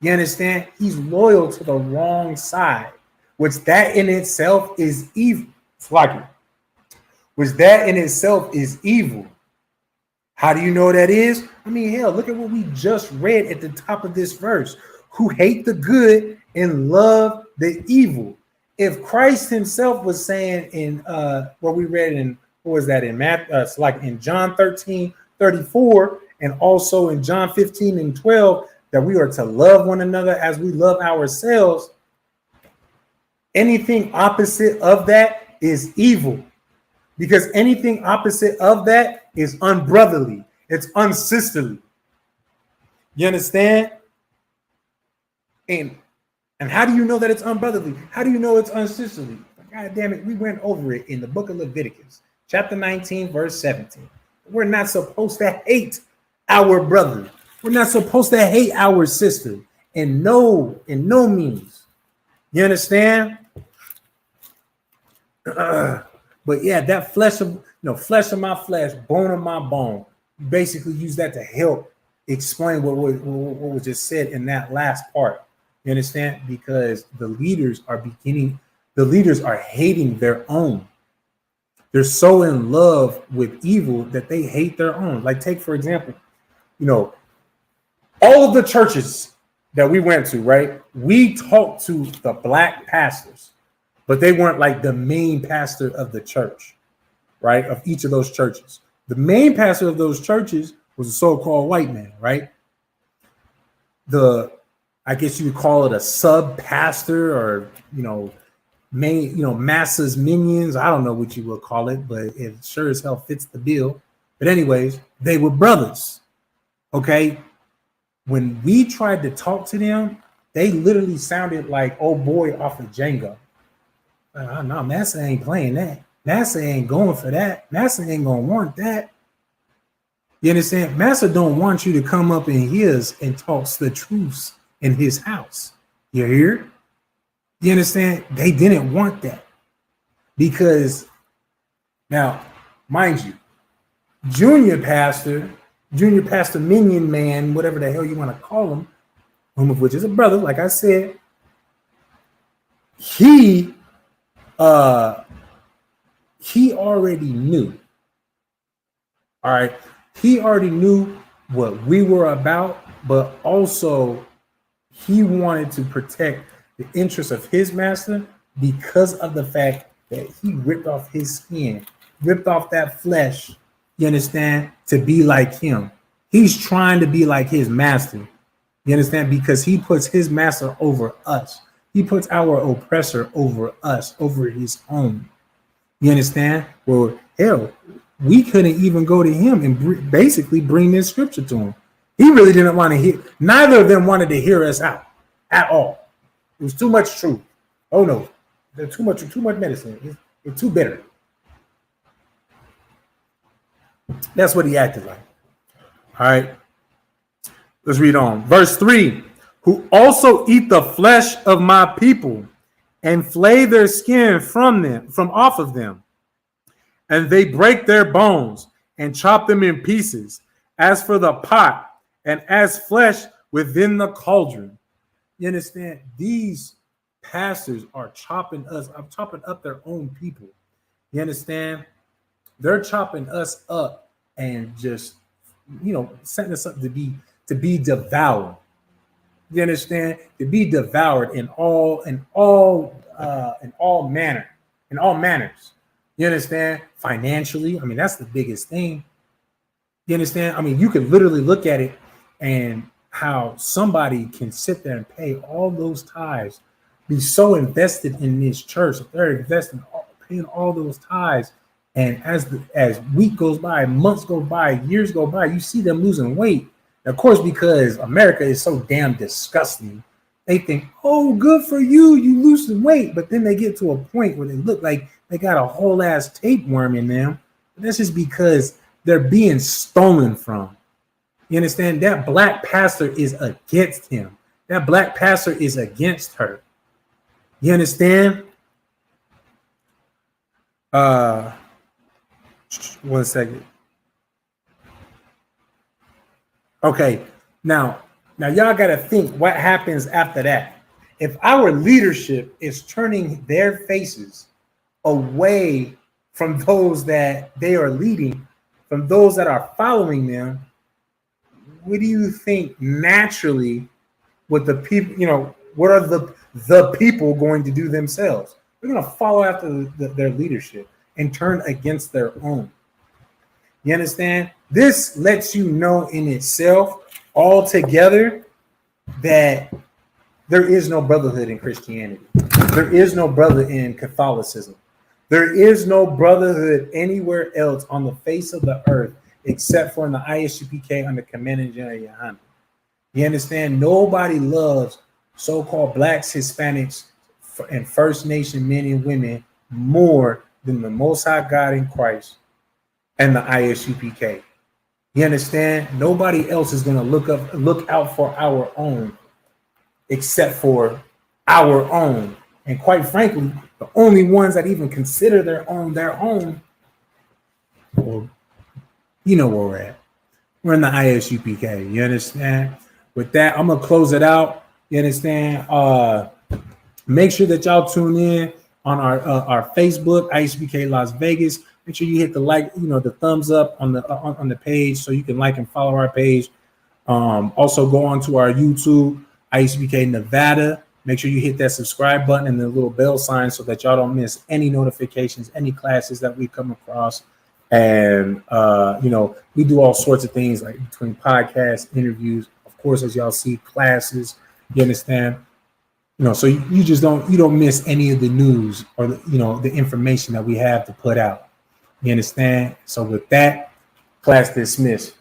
You understand? He's loyal to the wrong side, which that in itself is evil. It's like it. Which that in itself is evil. How do you know that is? I mean, hell, look at what we just read at the top of this verse. Who hate the good and love the evil. If Christ himself was saying in what we read in, what was that in Matthew, like in John 13:34, and also in John 15:12, that we are to love one another as we love ourselves, anything opposite of that is evil. Because anything opposite of that is unbrotherly. It's unsisterly. You understand? And how do you know that it's unbrotherly? How do you know it's unsisterly? God damn it, we went over it in the book of Leviticus, chapter 19, verse 17. We're not supposed to hate our brother. We're not supposed to hate our sister in no means. You understand? But yeah, that flesh of my flesh, bone of my bone. Basically, use that to help explain what was just said in that last part. You understand? Because the leaders are hating their own. They're so in love with evil that they hate their own. Like, take for example, all of the churches that we went to, right? We talked to the black pastors, but they weren't like the main pastor of the church, right? Of each of those churches. The main pastor of those churches was a so-called white man, right? I guess you would call it a sub-pastor or, masses minions. I don't know what you would call it, but it sure as hell fits the bill. But anyways, they were brothers, okay? When we tried to talk to them, they literally sounded like old boy off of Django. No, Massa ain't playing that. Massa ain't going for that. Massa ain't gonna want that. You understand? Massa don't want you to come up in his and talk the truths in his house. You hear? You understand? They didn't want that because now, mind you, junior pastor minion man, whatever the hell you want to call him, whom of which is a brother, like I said, he already knew. All right. He already knew what we were about, but also he wanted to protect the interests of his master because of the fact that he ripped off his skin, ripped off that flesh, you understand, to be like him. He's trying to be like his master, you understand, because he puts his master over us. He puts our oppressor over us, over his own. You understand? Well, hell, we couldn't even go to him and basically bring this scripture to him. He really didn't want to hear. Neither of them wanted to hear us out at all. It was too much truth. Oh no, there's too much medicine. It's too bitter. That's what he acted like. All right, let's read on. Verse 3: who also eat the flesh of my people and flay their skin from off of them, and they break their bones and chop them in pieces, as for the pot and as flesh within the cauldron. You understand? These pastors are chopping up their own people. You understand? They're chopping us up and just, setting us up to be devoured. You understand? To be devoured in all manners. You understand? Financially, I mean, that's the biggest thing. You understand? I mean, you can literally look at it and how somebody can sit there and pay all those tithes, be so invested in this church, they're investing, paying all those tithes, and as week goes by, months go by, years go by, you see them losing weight. Of course, because America is so damn disgusting, they think, oh, good for you, you losing weight. But then they get to a point where they look like they got a whole ass tapeworm in them. But that's just because they're being stolen from. You understand? That black pastor is against him. That black pastor is against her. You understand? 1 second. Okay, now y'all got to think what happens after that. If our leadership is turning their faces away from those that they are leading, from those that are following them, what do you think naturally what the people, what are the people going to do themselves? They're going to follow after their leadership and turn against their own. You understand? This lets you know in itself altogether that there is no brotherhood in Christianity. There is no brother in Catholicism. There is no brotherhood anywhere else on the face of the earth except for in the ISUPK under Commandment. You understand? Nobody loves so-called blacks, Hispanics, and First Nation men and women more than the Most High God in Christ and the ISUPK. You understand? Nobody else is going to look out for our own except for our own. And quite frankly, the only ones that even consider their own, well, you know where we're at. We're in the ISUPK. You understand? With that, I'm going to close it out. You understand? Make sure that y'all tune in on our Facebook, ISUPK Las Vegas. Make sure you hit the the thumbs up on the page so you can like and follow our page. Also go on to our YouTube, ISUPK Nevada. Make sure you hit that subscribe button and the little bell sign so that y'all don't miss any notifications, any classes that we come across. And we do all sorts of things like between podcasts, interviews, of course, as y'all see, classes. You understand? So you just don't miss any of the news or the information that we have to put out. You understand? So with that, class dismissed.